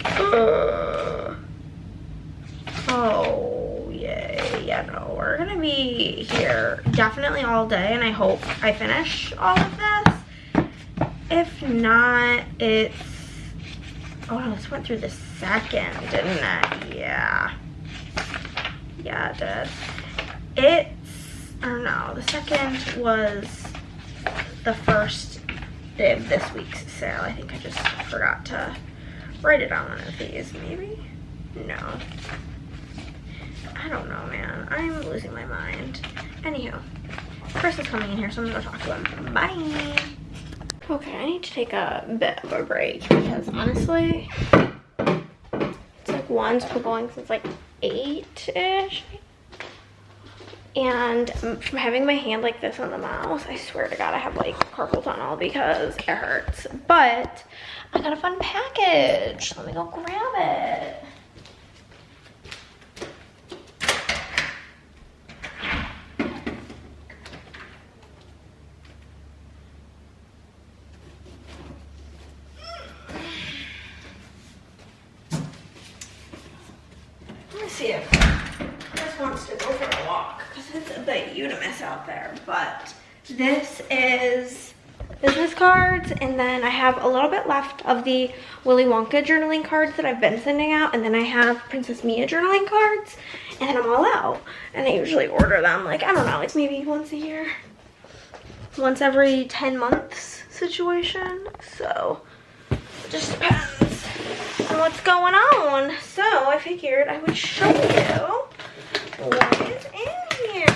Oh, yay. Yeah, no, we're gonna be here definitely all day, and I hope I finish all of this. If not, it's... Oh, no, this went through the second, didn't it? Yeah. Yeah, it did. It's... Or no, the second was the first day of this week's sale. I think I just forgot to write it on one of these, maybe? No. I don't know, man. I'm losing my mind. Anywho, Chris is coming in here, so I'm gonna go talk to him. Bye! Okay, I need to take a bit of a break because honestly, it's like one's been going since like 8-ish. And from having my hand like this on the mouse, I swear to God, I have like carpal tunnel because it hurts. But I got a fun package. Let me go grab it. Let me see if Chris wants to go for a walk because it's a bit unanimous out there. But this is business cards, and then I have a little bit left of the Willy Wonka journaling cards that I've been sending out, and then I have Princess Mia journaling cards, and then I'm all out. And I usually order them like, I don't know, it's maybe once a year, once every 10 months situation. So it just depends on what's going on. So I figured I would show you what is in here.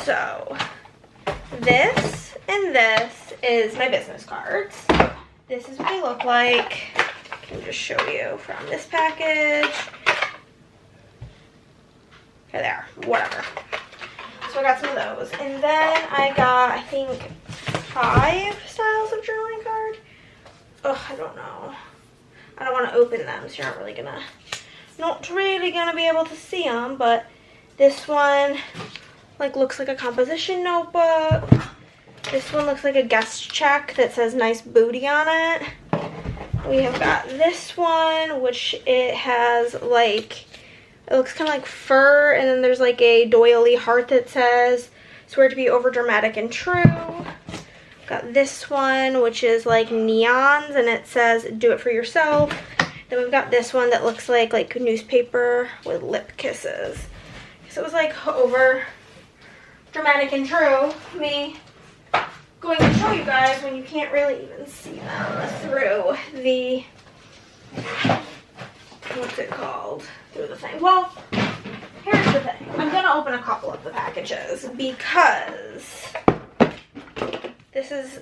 So this and this is my business cards. This is what they look like. I can just show you from this package. Okay, there, whatever. So I got some of those. And then I got, I think, 5 styles of journaling card. Ugh, I don't know. I don't want to open them, so you're not really gonna be able to see them. But this one like looks like a composition notebook. This one looks like a guest check that says nice booty on it. We have got this one, which it has like, it looks kind of like fur, and then there's like a doily heart that says swear to be over dramatic and true. Got this one, which is like neons, and it says do it for yourself. Then we've got this one that looks like newspaper with lip kisses. So it was like over dramatic and true. Me going to show you guys when you can't really even see them through the, what's it called? Through the thing. Well, here's the thing. I'm gonna open a couple of the packages because this is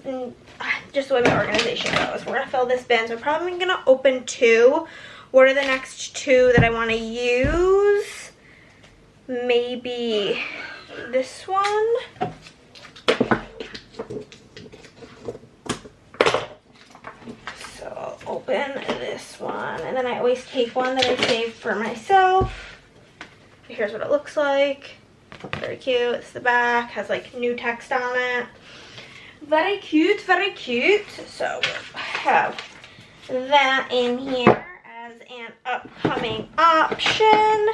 just the way my organization goes. We're gonna fill this bin, so I'm probably gonna open 2. What are the next 2 that I want to use? Maybe this one. So I'll open this one, and then I always take one that I saved for myself. Here's what it looks like. Very cute. It's the back, has like new text on it. Very cute, very cute. So we'll have that in here as an upcoming option.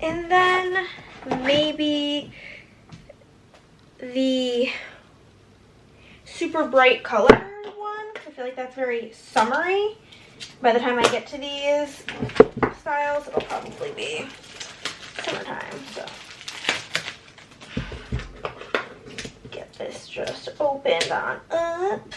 And then maybe the super bright color one, because I feel like that's very summery. By the time I get to these styles, it'll probably be summertime. So get this just opened on up.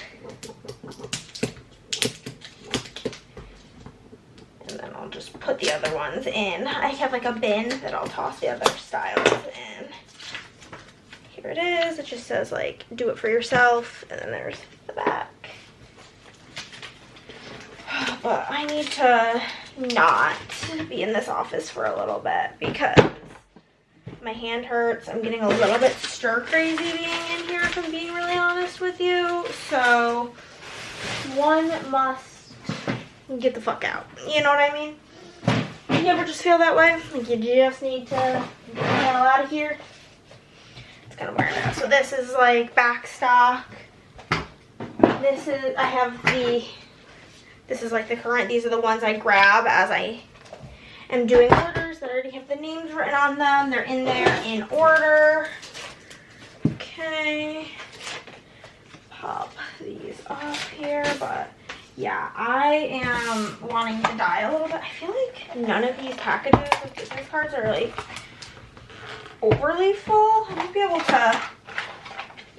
And then I'll just put the other ones in. I have like a bin that I'll toss the other styles in. Here it is. It just says like do it for yourself, and then there's the back. But I need to not be in this office for a little bit because my hand hurts. I'm getting a little bit stir crazy being in here, if I'm being really honest with you. So one must get the fuck out. You know what I mean? You ever just feel that way? Like you just need to get the hell out of here? It's gonna wear now. So this is like back stock. This is, I have the, this is like the current, these are the ones I grab as I am doing orders that already have the names written on them. They're in there in order. Okay. Pop these off here, but yeah, I am wanting to dye a little bit. I feel like none of these packages with business cards are like overly full. I might be able to,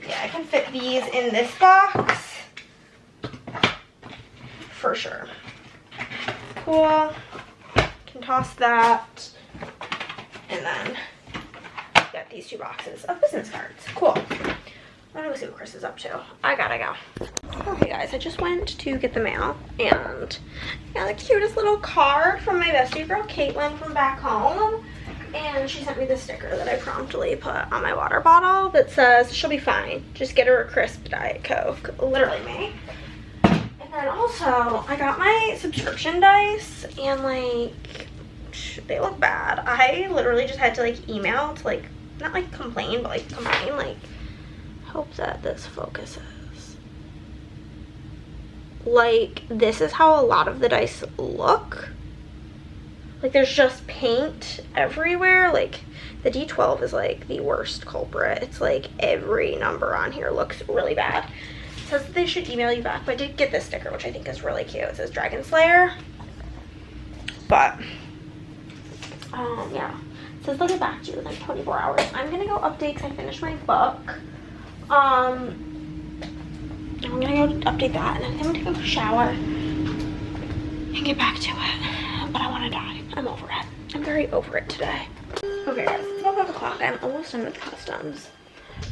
yeah, I can fit these in this box for sure. Cool. Can toss that. And then got these 2 boxes of business cards. Cool. I'm gonna go see what Chris is up to. I gotta go. Okay guys, I just went to get the mail and got the cutest little card from my bestie girl, Caitlin, from back home. And she sent me the sticker that I promptly put on my water bottle that says, she'll be fine. Just get her a crisp Diet Coke. Literally me. And then also, I got my subscription dice and like, they look bad. I literally just had to like email to like, not like complain, but like complain, like, hope that this focuses. Like, this is how a lot of the dice look. Like, there's just paint everywhere. Like, the D12 is like the worst culprit. It's like every number on here looks really bad. It says that they should email you back, but I did get this sticker, which I think is really cute. It says Dragon Slayer. But, yeah. It says they'll get back to you within 24 hours. I'm gonna go update because I finished my book. I'm gonna go update that, and then I'm gonna take a shower and get back to it. But I want to die. I'm over it. I'm very over it today. Okay guys, it's about 5 o'clock. I'm almost done with customs.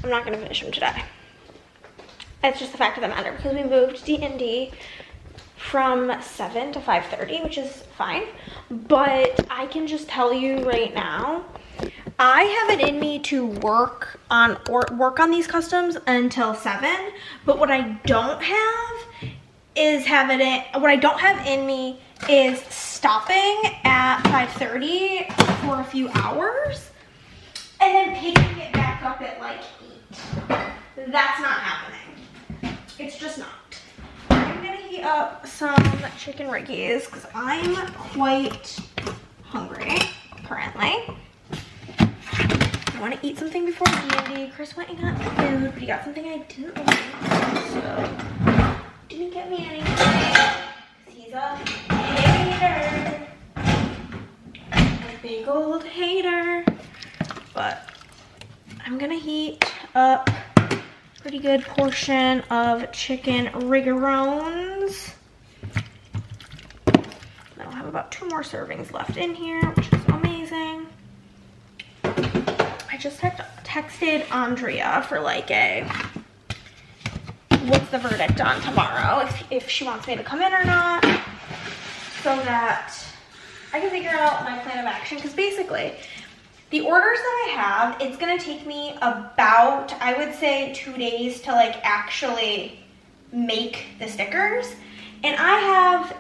I'm not gonna finish them today. It's just the fact of the matter because we moved D&D from 7 to 5:30, which is fine. But I can just tell you right now, I have it in me to work on these customs until 7, but what I don't have is what I don't have in me is stopping at 5:30 for a few hours and then picking it back up at like 8. That's not happening. It's just not. I'm gonna heat up some chicken riggies because I'm quite hungry currently. I want to eat something before D&D. Chris went and got food, but he got something I didn't like, so didn't get me anything because he's a hater. A big old hater. But I'm gonna heat up a pretty good portion of chicken riggarones. I'll have about 2 more servings left in here, which is amazing. I just texted Andrea for like what's the verdict on tomorrow, if she wants me to come in or not, so that I can figure out my plan of action. Because basically, the orders that I have, it's gonna take me about, I would say, 2 days to like actually make the stickers. And I have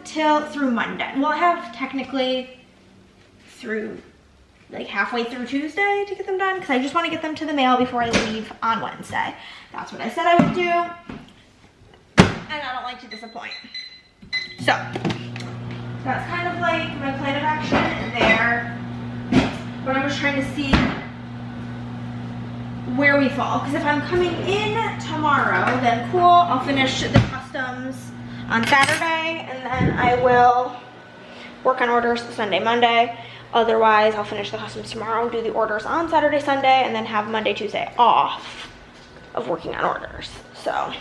through Monday. Well, I have technically through like halfway through Tuesday to get them done because I just want to get them to the mail before I leave on Wednesday. That's what I said I would do. And I don't like to disappoint. So, that's kind of like my plan of action there. But I'm just trying to see where we fall. Because if I'm coming in tomorrow, then cool, I'll finish the customs on Saturday. And then I will work on orders Sunday, Monday. Otherwise, I'll finish the customs tomorrow, do the orders on Saturday, Sunday, and then have Monday, Tuesday off of working on orders. So,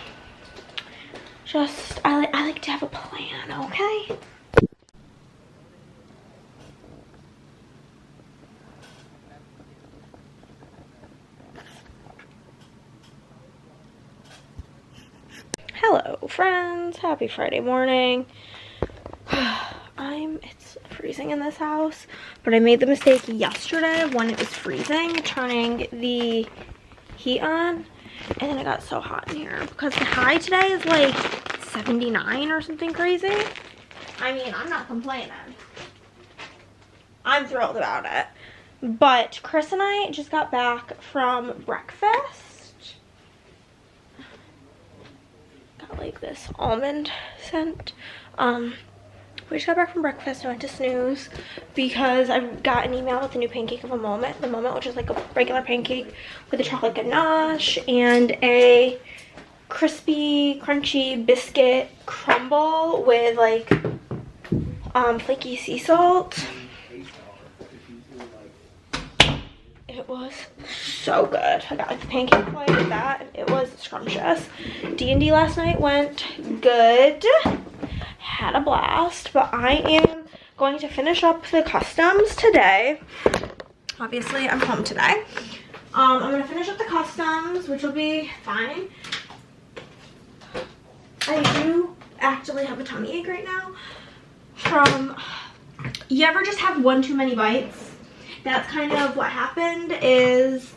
just, I like to have a plan, okay? Hello, friends. Happy Friday morning. It's freezing in this house, but I made the mistake yesterday when it was freezing, turning the heat on, and then it got so hot in here because the high today is like 79 or something crazy. I mean, I'm not complaining. I'm thrilled about it. But Chris and I just got back from breakfast. Got like this almond scent. We just got back from breakfast. I went to snooze because I got an email with the new pancake of the moment, which is like a regular pancake with a chocolate ganache and a crispy, crunchy biscuit crumble with like flaky sea salt. It was so good. I got like the pancake plate with that, and it was scrumptious. D&D last night went good. Had a blast, but I am going to finish up the customs today. Obviously, I'm home today. I'm going to finish up the customs, which will be fine. I do actually have a tummy ache right now from, you ever just have one too many bites? That's kind of what happened. Is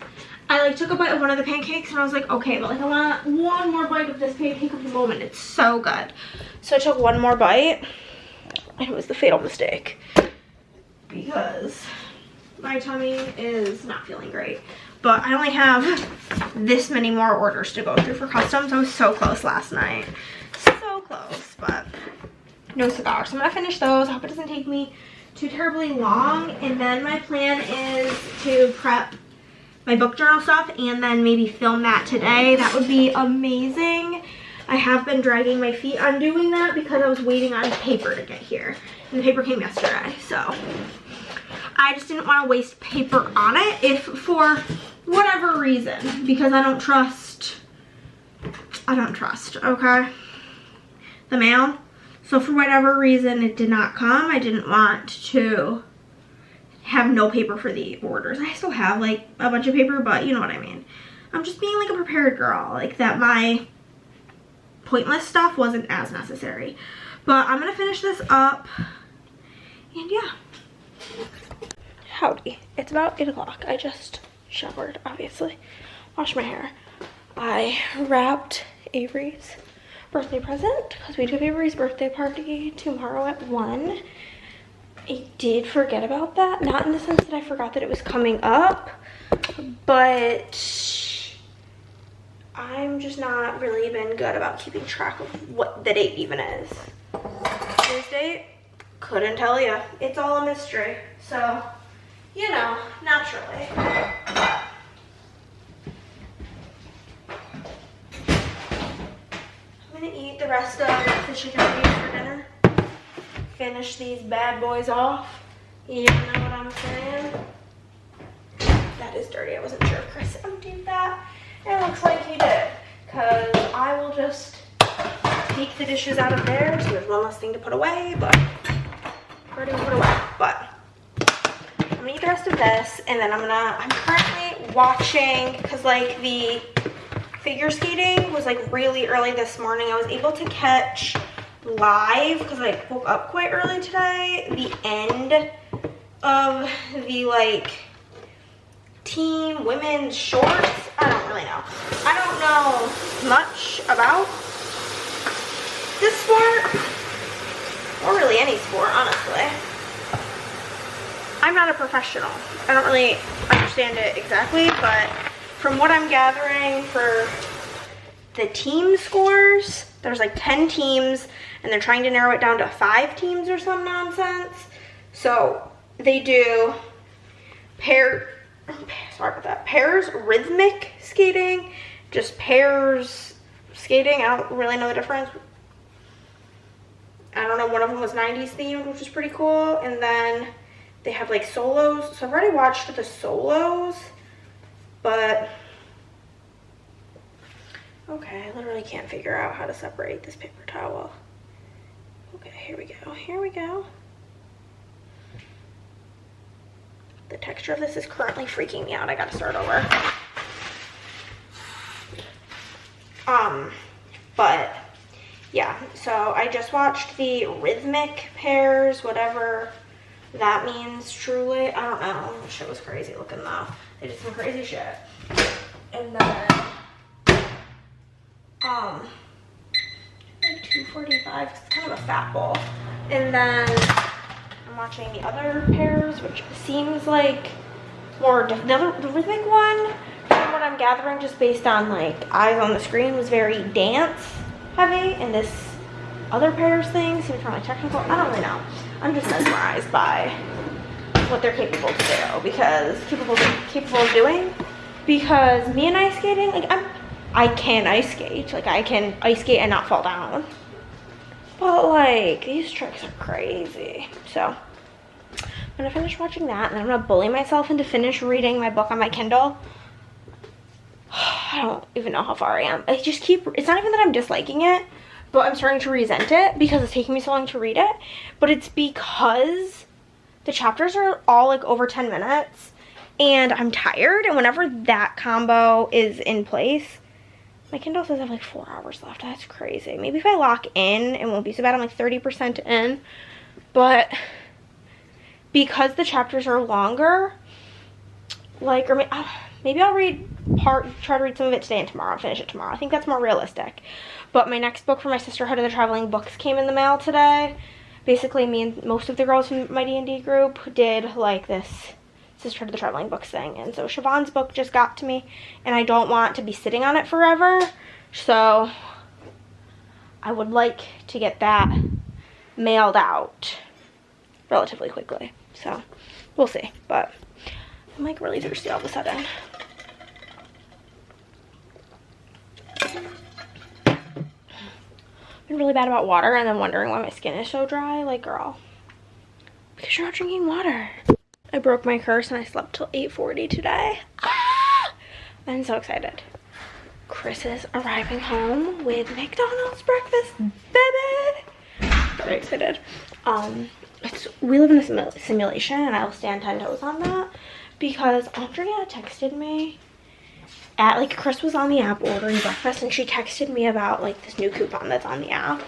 I like took a bite of one of the pancakes and I was like, okay, but like I want one more bite of this pancake of the moment. It's so good. So I took one more bite and it was the fatal mistake because my tummy is not feeling great. But I only have this many more orders to go through for customs. I was so close last night. So close, but no cigar. So I'm gonna finish those. I hope it doesn't take me too terribly long. And then my plan is to prep my book journal stuff and then maybe film that today. That would be amazing. I have been dragging my feet on doing that because I was waiting on paper to get here. And the paper came yesterday, so I just didn't want to waste paper on it if for whatever reason, because I don't trust, okay, the mail. So for whatever reason it did not come. I didn't want to have no paper for the orders. I still have like a bunch of paper, but you know what I mean. I'm just being like a prepared girl, like that my pointless stuff wasn't as necessary. But I'm gonna finish this up and yeah. Howdy, it's about 8 o'clock. I just showered, obviously, washed my hair. I wrapped Avery's birthday present because we have Avery's birthday party tomorrow at 1. I did forget about that, not in the sense that I forgot that it was coming up, but I'm just not really been good about keeping track of what the date even is. Today's date, couldn't tell you. It's all a mystery, so you know, naturally. I'm gonna eat the rest of the chicken wings for dinner. Finish these bad boys off. You know what I'm saying? That is dirty. I wasn't sure if Chris emptied that. It looks like he did. Because I will just take the dishes out of there. So there's one less thing to put away. But already put away. But I'm gonna eat the rest of this. And then I'm currently watching, because like the figure skating was like really early this morning. I was able to catch live because I woke up quite early today, the end of the like team women's shorts. I don't really know. I don't know much about this sport or really any sport, honestly. I'm not a professional. I don't really understand it exactly, but from what I'm gathering for the team scores, there's like 10 teams and they're trying to narrow it down to 5 teams or some nonsense. So they do pairs rhythmic skating, just pairs skating. I don't really know the difference. I don't know, one of them was 90s themed, which is pretty cool. And then they have like solos. So I've already watched the solos, but okay, I literally can't figure out how to separate this paper towel. Okay, here we go, here we go. The texture of this is currently freaking me out. I gotta start over. But yeah, so I just watched the rhythmic pairs, whatever that means, truly. I don't know. Shit was crazy looking though. They did some crazy shit. And then like 245, it's kind of a fat bowl. And then I'm watching the other pairs, which seems like more the rhythmic one, from what I'm gathering, just based on like eyes on the screen, was very dance heavy, and this other pairs thing seems more like technical. I don't really know. I'm just mesmerized by what they're capable to do, because capable of doing. Because me and ice skating, like I can ice skate, like I can ice skate and not fall down. But like these tricks are crazy. So I'm gonna finish watching that, and then I'm gonna bully myself into finish reading my book on my Kindle. I don't even know how far I am. It's not even that I'm disliking it, but I'm starting to resent it because it's taking me so long to read it. But it's because the chapters are all like over 10 minutes and I'm tired, and whenever that combo is in place, my Kindle says I have like 4 hours left. That's crazy. Maybe if I lock in, it won't be so bad. I'm like 30% in, but because the chapters are longer, like, or maybe I'll try to read some of it today and tomorrow and finish it tomorrow. I think that's more realistic. But my next book for my Sisterhood of the Traveling Books came in the mail today. Basically, me and most of the girls from my D&D group did like this Sisterhood of the Traveling Books thing. And so Siobhan's book just got to me, and I don't want to be sitting on it forever. So I would like to get that mailed out relatively quickly. So we'll see. But I'm like really thirsty all of a sudden. Been really bad about water, and then wondering why my skin is so dry. Like, girl, because you're not drinking water. I broke my curse and I slept till 8:40 today. Ah! I'm so excited. Chris is arriving home with McDonald's breakfast, baby. Very excited. We live in a simulation, and I will stand 10 toes on that, because Andrea texted me at, like, Chris was on the app ordering breakfast, and she texted me about like this new coupon that's on the app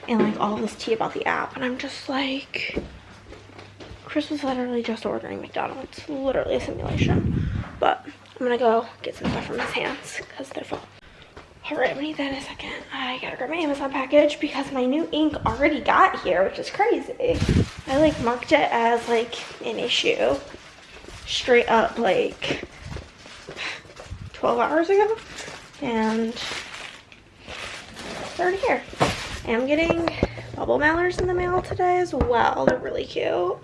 and like all this tea about the app, and I'm just like, Chris was literally just ordering McDonald's. Literally a simulation. But I'm gonna go get some stuff from his hands because they're full. Alright, I'm gonna eat that in a second. I gotta grab my Amazon package because my new ink already got here, which is crazy. I like marked it as like an issue straight up like 12 hours ago, and it's already here. And I'm getting bubble mailers in the mail today as well. They're really cute.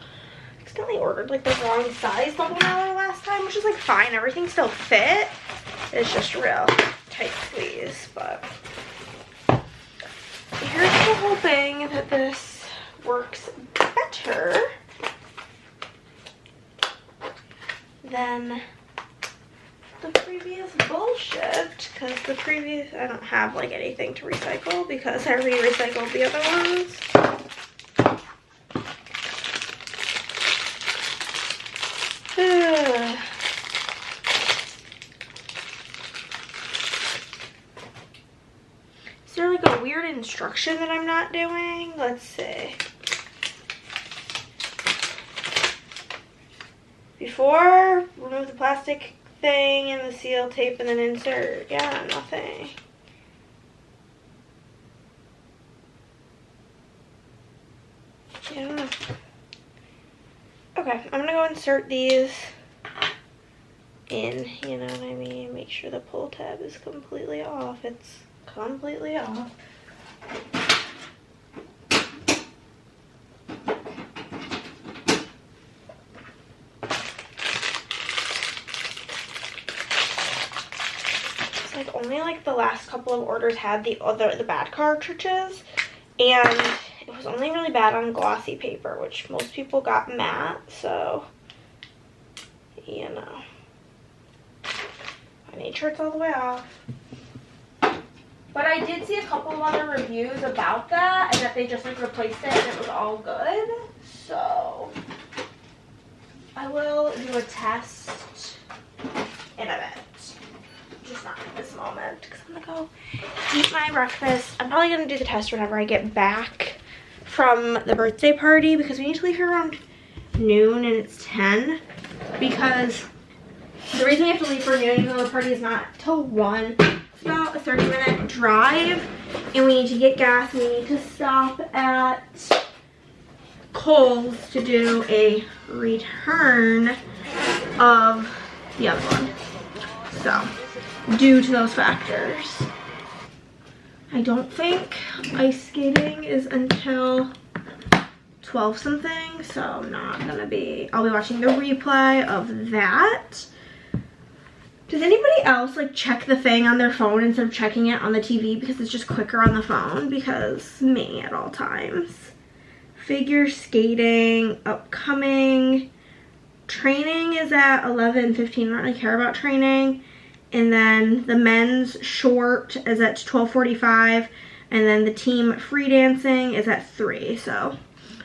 Accidentally ordered like the wrong size bubble mailer last time, which is like fine. Everything still fit. It's just a real tight squeeze, but here's to hoping that this works better than the previous bullshit, because the previous, I don't have like anything to recycle because I recycled the other ones. Is there like a weird instruction that I'm not doing? Let's see. Before, remove the plastic thing and the seal tape and then insert. Yeah, nothing. Yeah. Okay, I'm gonna go insert these in, you know what I mean? Make sure the pull tab is completely off. It's completely off. It's like only like the last couple of orders had the bad cartridges, and it was only really bad on glossy paper, which most people got matte, so you know. I made sure it's all the way off. But I did see a couple of other reviews about that, and that they just like replaced it and it was all good. So I will do a test in a bit. Just not at this moment, because I'm gonna go eat my breakfast. I'm probably gonna do the test whenever I get back from the birthday party, because we need to leave here around noon and it's 10. Because the reason we have to leave for noon, even though the party is not till 1, it's about a 30-minute drive, and we need to get gas. We need to stop at Kohl's to do a return of the other one. So, due to those factors. I don't think ice skating is until 12 something, so I'm not gonna be, I'll be watching the replay of that. Does anybody else like check the thing on their phone instead of checking it on the TV because it's just quicker on the phone? Because me at all times. Figure skating, upcoming. Training is at 11:15. I don't really care about training. And then the men's short is at 12:45. And then the team free dancing is at 3. So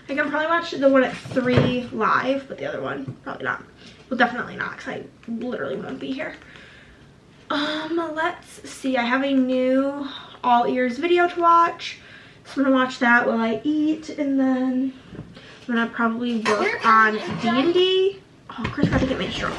I can probably watch the one at 3 live, but the other one, probably not. Well, definitely not, because I literally won't be here. Let's see. I have a new all ears video to watch. So I'm gonna watch that while I eat, and then I'm gonna probably work on D&D. Oh, Chris tried to get me a straw.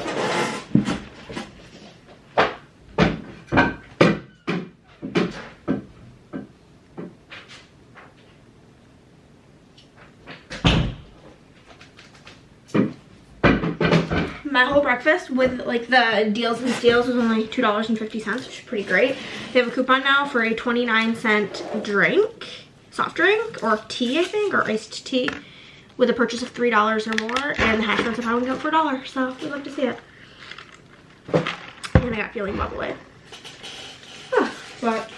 My whole breakfast with like the deals and steals was only $2.50, which is pretty great. They have a coupon now for a 29-cent drink, soft drink, or tea, I think, or iced tea, with a purchase of $3 or more, and the hash browns are probably going for $1, so we'd love to see it. And I got feeling bubbly. But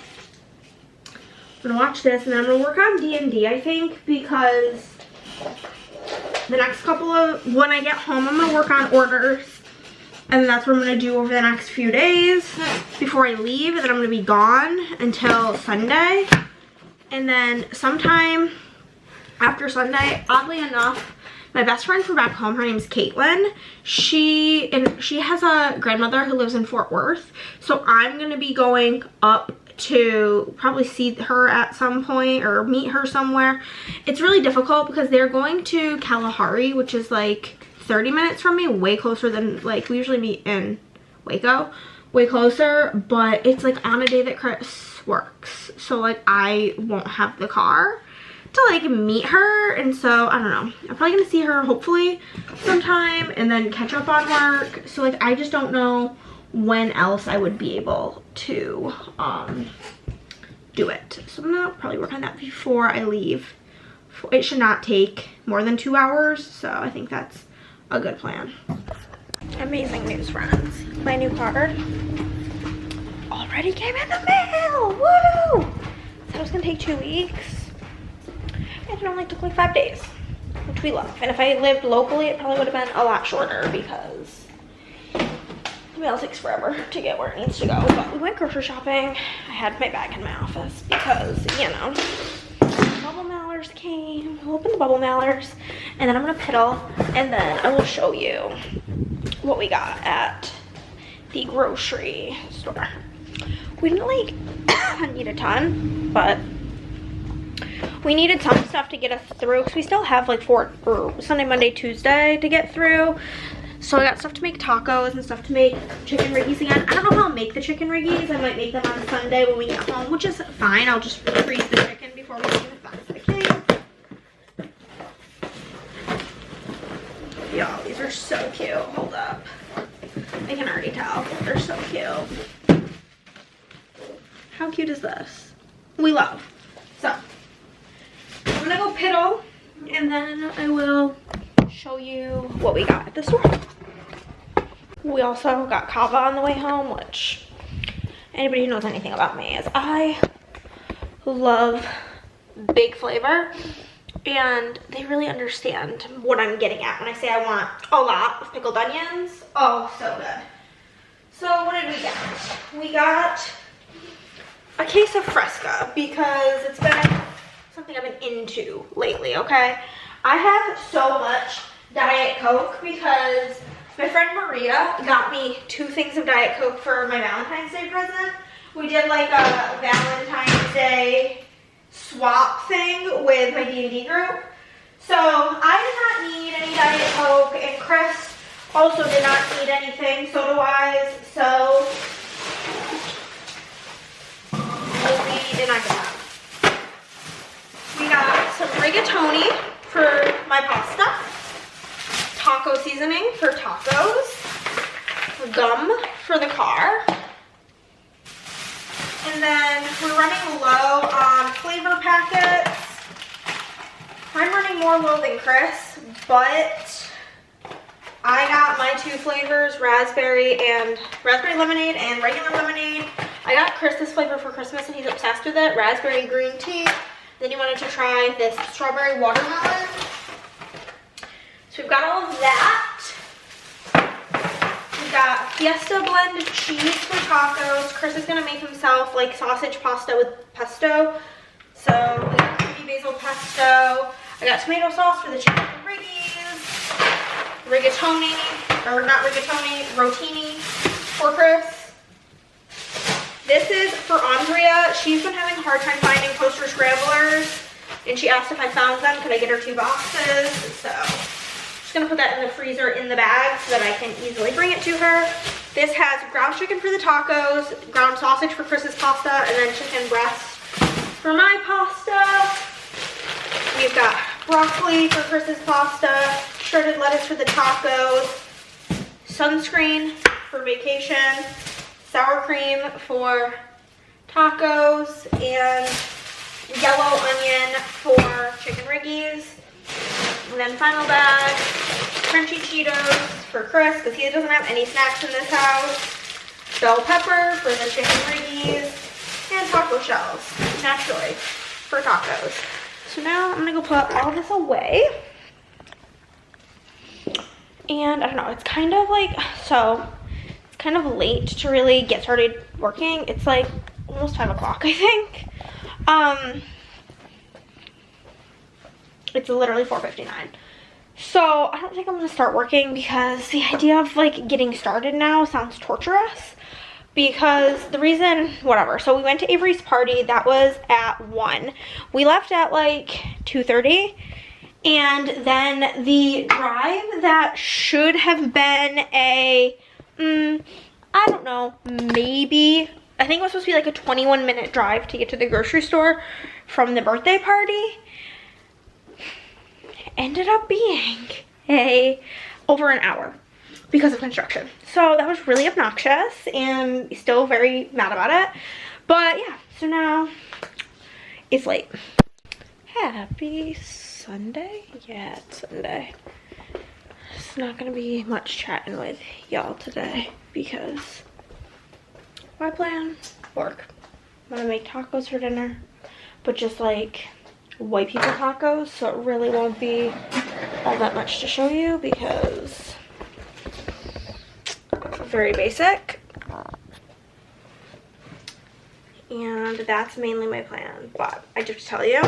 I'm gonna watch this, and then I'm gonna work on D&D, I think, because the next couple of, when I get home, I'm gonna work on orders, and that's what I'm gonna do over the next few days before I leave. And then I'm gonna be gone until Sunday, and then sometime after Sunday, oddly enough, my best friend from back home, her name's Caitlin, she has a grandmother who lives in Fort Worth, so I'm gonna be going up to probably see her at some point or meet her somewhere. It's really difficult because they're going to Kalahari, which is like 30 minutes from me, way closer than, like, we usually meet in Waco, way closer, but it's like on a day that Chris works, so like I won't have the car to like meet her, and so I don't know, I'm probably gonna see her hopefully sometime and then catch up on work. So like I just don't know when else I would be able to do it. So I'm gonna probably work on that before I leave. It should not take more than 2 hours, so I think that's a good plan. Amazing news, friends. My new card already came in the mail. Woo! Said it was gonna take 2 weeks. And it only took like 5 days, which we love. And if I lived locally, it probably would have been a lot shorter because the mail takes forever to get where it needs to go. But we went grocery shopping. I had my bag in my office because, you know, bubble mailers came. We'll open the bubble mailers, and then I'm gonna piddle, and then I will show you what we got at the grocery store. We didn't like need a ton, but we needed some stuff to get us through because we still have like Sunday, Monday, Tuesday to get through. So I got stuff to make tacos and stuff to make chicken riggies again. I don't know how I'll make the chicken riggies. I might make them on Sunday when we get home, which is fine. I'll just freeze the chicken before we leave if that's the case. Y'all, these are so cute. Hold up. I can already tell. They're so cute. How cute is this? We love. So I'm gonna go piddle, and then I will show you what we got at the store. We also got kava on the way home, which anybody who knows anything about me is I love big flavor, and they really understand what I'm getting at when I say I want a lot of pickled onions. Oh, so good. So what did we get? We got a case of Fresca because it's been something I've been into lately, okay? I have so much Diet Coke because my friend Maria got me 2 things of Diet Coke for my Valentine's Day present. We did like a Valentine's Day swap thing with my D&D group. So I did not need any Diet Coke, and Chris also did not need anything soda-wise, so we did not get that. We got some rigatoni for my paw seasoning for tacos, gum for the car, and then we're running low on flavor packets. I'm running more low than Chris, but I got my 2 flavors, raspberry lemonade and regular lemonade. I got Chris this flavor for Christmas and he's obsessed with it, raspberry green tea. Then he wanted to try this strawberry watermelon. So we've got all of that. We've got Fiesta blend cheese for tacos. Chris is gonna make himself like sausage pasta with pesto. So we got creamy basil pesto. I got tomato sauce for the chicken rigatoni, or not rigatoni, rotini for Chris. This is for Andrea. She's been having a hard time finding toaster scramblers, and she asked if I found them, could I get her 2 boxes? So just gonna put that in the freezer in the bag so that I can easily bring it to her. This has ground chicken for the tacos, ground sausage for Chris's pasta, and then chicken breast for my pasta. We've got broccoli for Chris's pasta, shredded lettuce for the tacos, sunscreen for vacation, sour cream for tacos, and yellow onion for chicken riggies. And then final bag, crunchy Cheetos for Chris because he doesn't have any snacks in this house, bell pepper for the chicken riggies, and taco shells, naturally, for tacos. So now I'm gonna go put all this away. And I don't know, it's kind of like, so it's kind of late to really get started working. It's like almost 5 o'clock, I think. It's literally 4:59. So I don't think I'm gonna start working because the idea of like getting started now sounds torturous. Because the reason, whatever, so we went to Avery's party, that was at 1. We left at like 2:30, and then the drive that should have been a, I don't know, maybe, I think it was supposed to be like a 21-minute drive to get to the grocery store from the birthday party, ended up being over an hour. Because of construction. So that was really obnoxious and still very mad about it. But yeah, so now it's late. Happy Sunday? Yeah, it's Sunday. It's not gonna be much chatting with y'all today because my plan, work. I'm gonna make tacos for dinner, but just like white people tacos, so it really won't be all that much to show you because very basic, and that's mainly my plan. But I just tell you,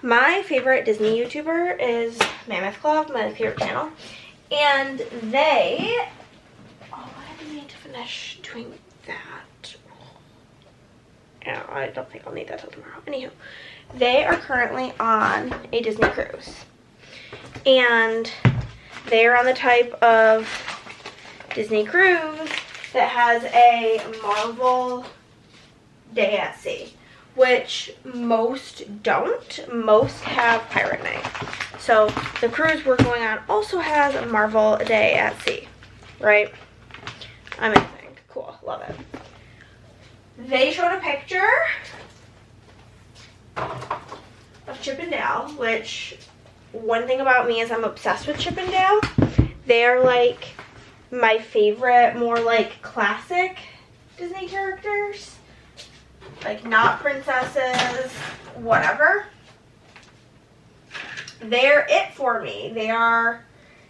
my favorite Disney YouTuber is Mammoth Club, my favorite channel, and they, oh, I didn't need to finish doing that. Yeah, I don't think I'll need that till tomorrow. Anywho, they are currently on a Disney cruise, and they're on the type of Disney cruise that has a Marvel day at sea, which most don't. Most have Pirate Night. So the cruise we're going on also has a Marvel day at sea, right? Amazing. Cool. Love it. They showed a picture of Chip and Dale, which one thing about me is I'm obsessed with Chip and Dale. They're like my favorite, more like classic Disney characters, like not princesses, whatever. They're it for me. They are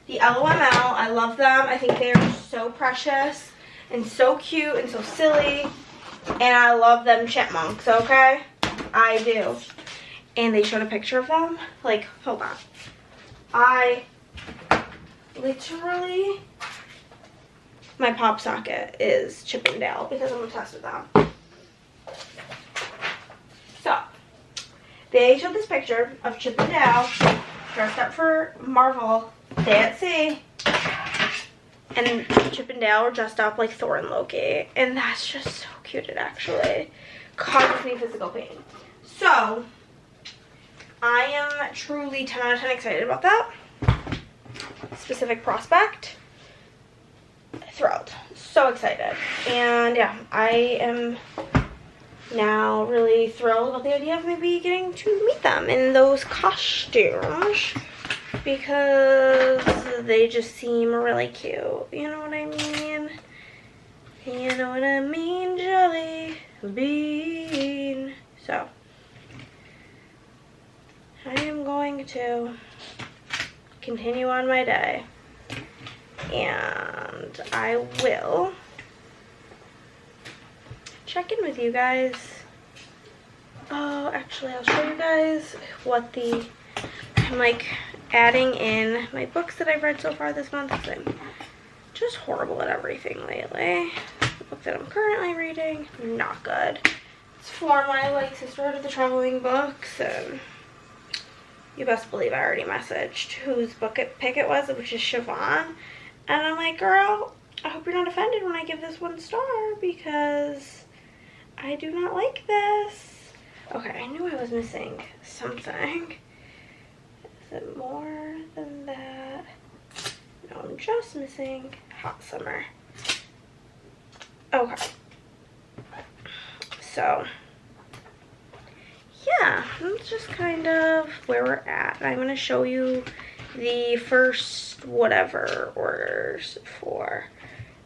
the LOML. I love them. I think they're so precious and so cute and so silly, and I love them chipmunks, okay? I do. And they showed a picture of them. Like, hold on. I literally, my pop socket is Chip and Dale because I'm obsessed with them. So, they showed this picture of Chip and Dale dressed up for Marvel Day at Sea. And Chip and Dale were dressed up like Thor and Loki. And that's just so cute. It actually causes me physical pain. So, I am truly 10 out of 10 excited about that. specific prospect. Thrilled. So excited. And yeah, I am now really thrilled about the idea of maybe getting to meet them in those costumes because they just seem really cute. You know what I mean? You know what I mean, Jelly Bean. So, I am going to continue on my day. And I will check in with you guys. Oh, actually, I'll show you guys what I'm like adding in my books that I've read so far this month, because I'm just horrible at everything lately. The book that I'm currently reading, not good. It's for my like Sisterhood of the Traveling books, and you best believe I already messaged whose pick it was, which is Siobhan. And I'm like, girl, I hope you're not offended when I give this 1 star because I do not like this. Okay, I knew I was missing something. Is it more than that? No, I'm just missing Hot Summer. Okay. So, yeah, that's just kind of where we're at. I'm going to show you the first whatever orders for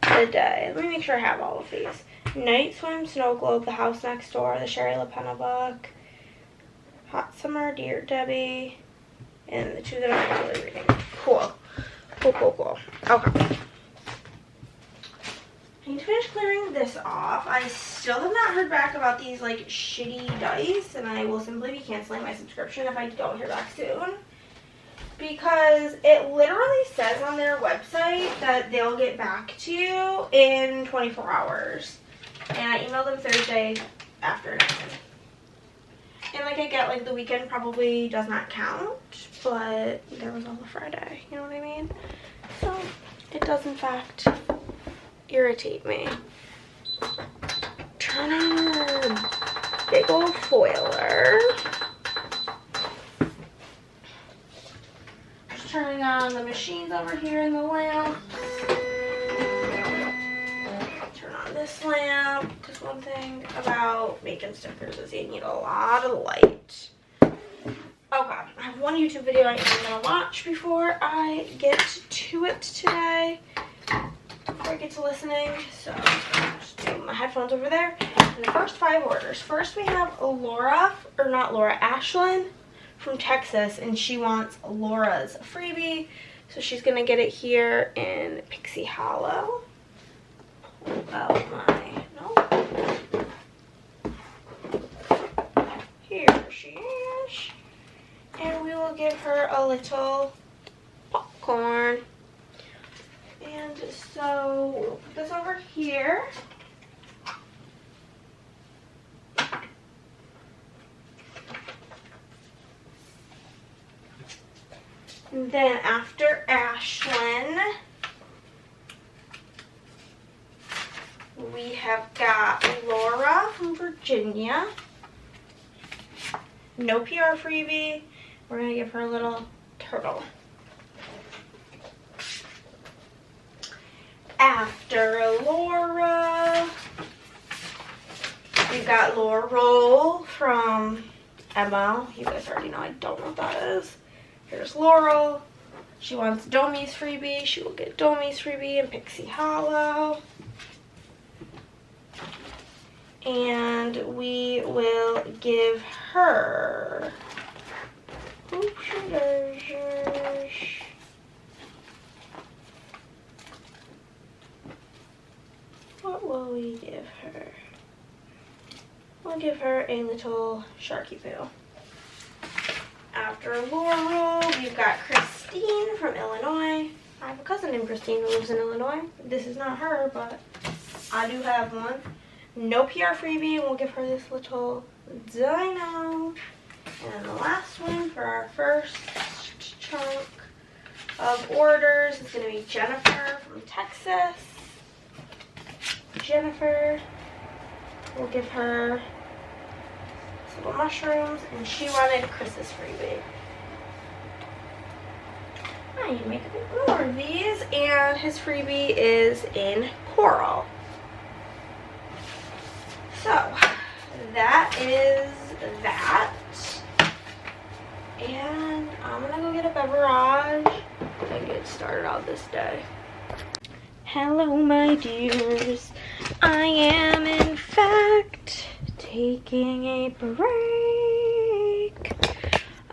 the day. Let me make sure I have all of these. Night Swim, Snow Globe, The House Next Door, the Sherry LaPenna book, Hot Summer, Dear Debbie, and the 2 that I'm actually reading. Cool. Cool. Okay. I need to finish clearing this off. I still have not heard back about these like shitty dice, and I will simply be canceling my subscription if I don't hear back soon. Because it literally says on their website that they'll get back to you in 24 hours. And I emailed them Thursday afternoon. And like I get like the weekend probably does not count, but there was also Friday, you know what I mean? So it does in fact irritate me. Turning big old foiler. Turning on the machines over here in the lamp. Turn on this lamp, because one thing about making stickers is you need a lot of light. Okay, I have one YouTube video I'm going to watch before I get to it today. Before I get to listening, so I'll just do my headphones over there. And the first 5 orders. First we have Ashlyn from Texas, and she wants Laura's freebie, so she's gonna get it here in Pixie Hollow. Here she is, and we will give her a little popcorn. And so we'll put this over here. And then after Ashlyn, we have got Laura from Virginia. No PR freebie. We're going to give her a little turtle. After Laura, we've got Laurel from Emma. You guys already know I don't know what that is. Here's Laurel. She wants Domi's freebie. She will get Domi's freebie in Pixie Hollow. And we will give her... What will we give her? We'll give her a little Sharky Poo. After Laurel, we've got Christine from Illinois. I have a cousin named Christine who lives in Illinois. This is not her, but I do have one. No PR freebie, and we'll give her this little dino. And the last one for our first chunk of orders is going to be Jennifer from Texas. Jennifer, we'll give her little mushrooms, and she wanted Chris's freebie. I need to make a bit more of these, and his freebie is in coral. So that is that. And I'm gonna go get a beverage and get started on this day. Hello, my dears. I am in fact taking a break.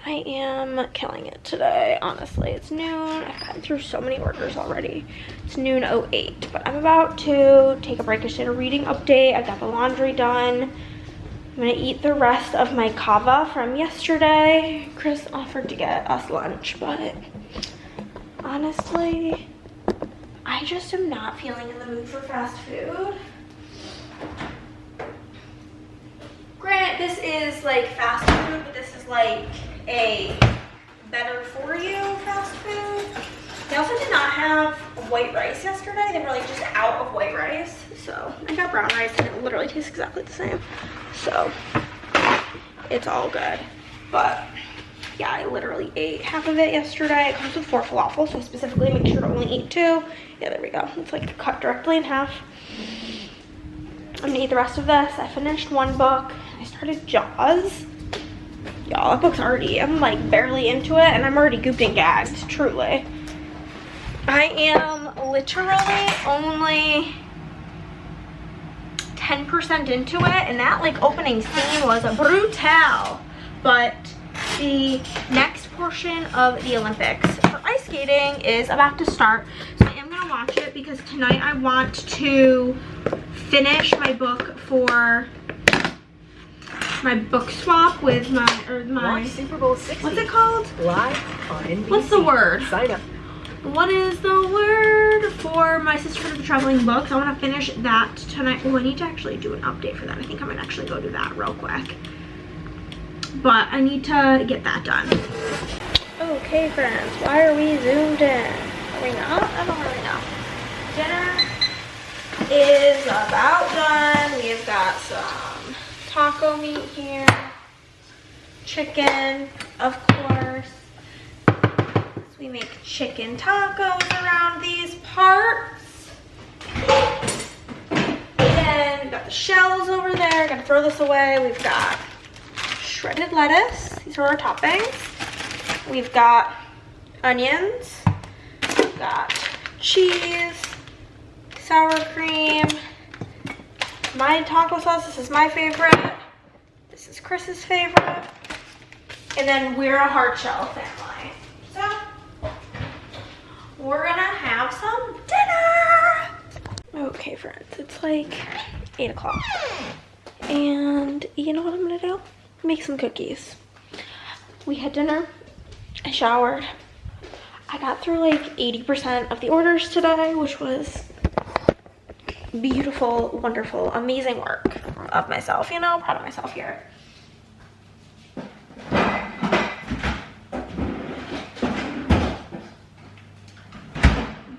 I am killing it today, honestly. It's noon. I've gotten through so many orders already. It's noon 08, but I'm about to take a break. I just did a reading update. I got the laundry done. I'm gonna eat the rest of my kava from yesterday. Chris offered to get us lunch, but honestly, I just am not feeling in the mood for fast food. Granted, this is like fast food, but this is like a better for you fast food. They also did not have white rice yesterday. They were like just out of white rice. So I got brown rice and it literally tastes exactly the same. So it's all good. But yeah, I literally ate half of it yesterday. It comes with 4 falafels, so specifically make sure to only eat 2. Yeah, there we go. It's like cut directly in half. I'm gonna eat the rest of this. I finished one book. I started Jaws. Y'all, that book's already, I'm like barely into it and I'm already gooped and gagged, truly. I am literally only 10% into it, and that like opening scene was brutal. But the next portion of the Olympics for ice skating is about to start, so I am gonna watch it because tonight I want to finish my book for my book swap with my Super Bowl 60. What's it called? Live on NBC. What's the word? Sign up. What is the word for my Sisterhood of the Traveling Books? I want to finish that tonight. Oh, I need to actually do an update for that. I think I might actually go do that real quick. But I need to get that done. Okay, friends. Why are we zoomed in? Are we not? I don't really know. Dinner is about done. We've got some taco meat here. Chicken, of course. We make chicken tacos around these parts. Then we've got the shells over there. Gotta throw this away. We've got shredded lettuce. These are our toppings. We've got onions. We've got cheese, sour cream, my taco sauce. This is my favorite. This is Chris's favorite. And then we're a hard shell family. So we're gonna have some dinner. Okay, friends, it's like 8 o'clock. And you know what I'm gonna do? Make some cookies. We had dinner, I showered. I got through like 80% of the orders today, which was beautiful, wonderful, amazing work of myself, you know, proud of myself here.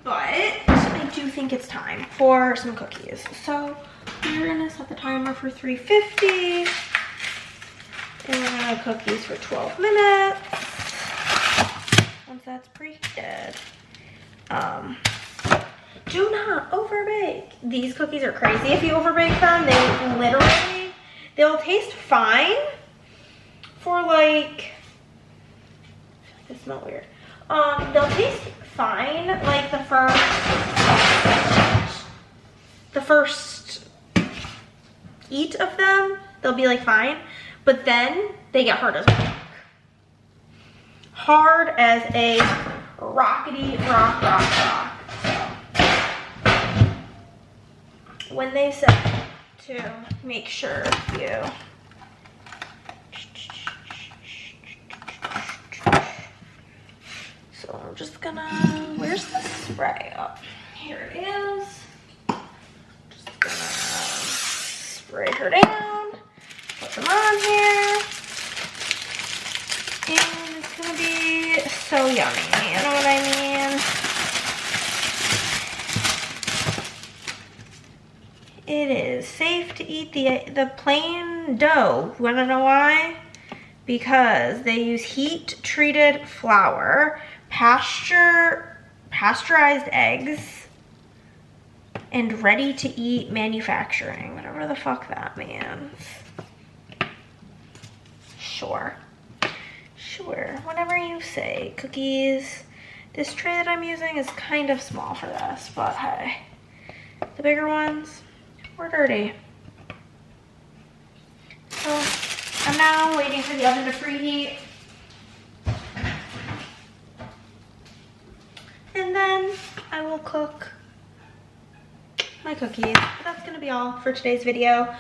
I think it's time for some cookies. So we're gonna set the timer for 350 and we're gonna cook these for 12 minutes once that's preheated. Do not overbake. These cookies are crazy. If you overbake them, they'll taste fine for like, they smell weird. They'll taste fine like the first eat of them, they'll be like fine, but then they get hard as rock. Hard as a rockety rock. So when they said to make sure you so I'm just gonna, where's the spray? Oh, here it is. Just gonna spray her down, put them on here, and it's gonna be so yummy, you know what I mean? It is safe to eat the plain dough. Wanna know why? Because they use heat-treated flour, pasteurized eggs, and ready-to-eat manufacturing, whatever the fuck that means. Sure, whatever you say. Cookies. This tray that I'm using is kind of small for this, but hey, the bigger ones were dirty. So I'm now waiting for the oven to preheat. And then I will cook my cookies. But that's gonna be all for today's video.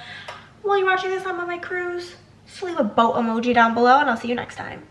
While you're watching this, I'm on my cruise. Just leave a boat emoji down below and I'll see you next time.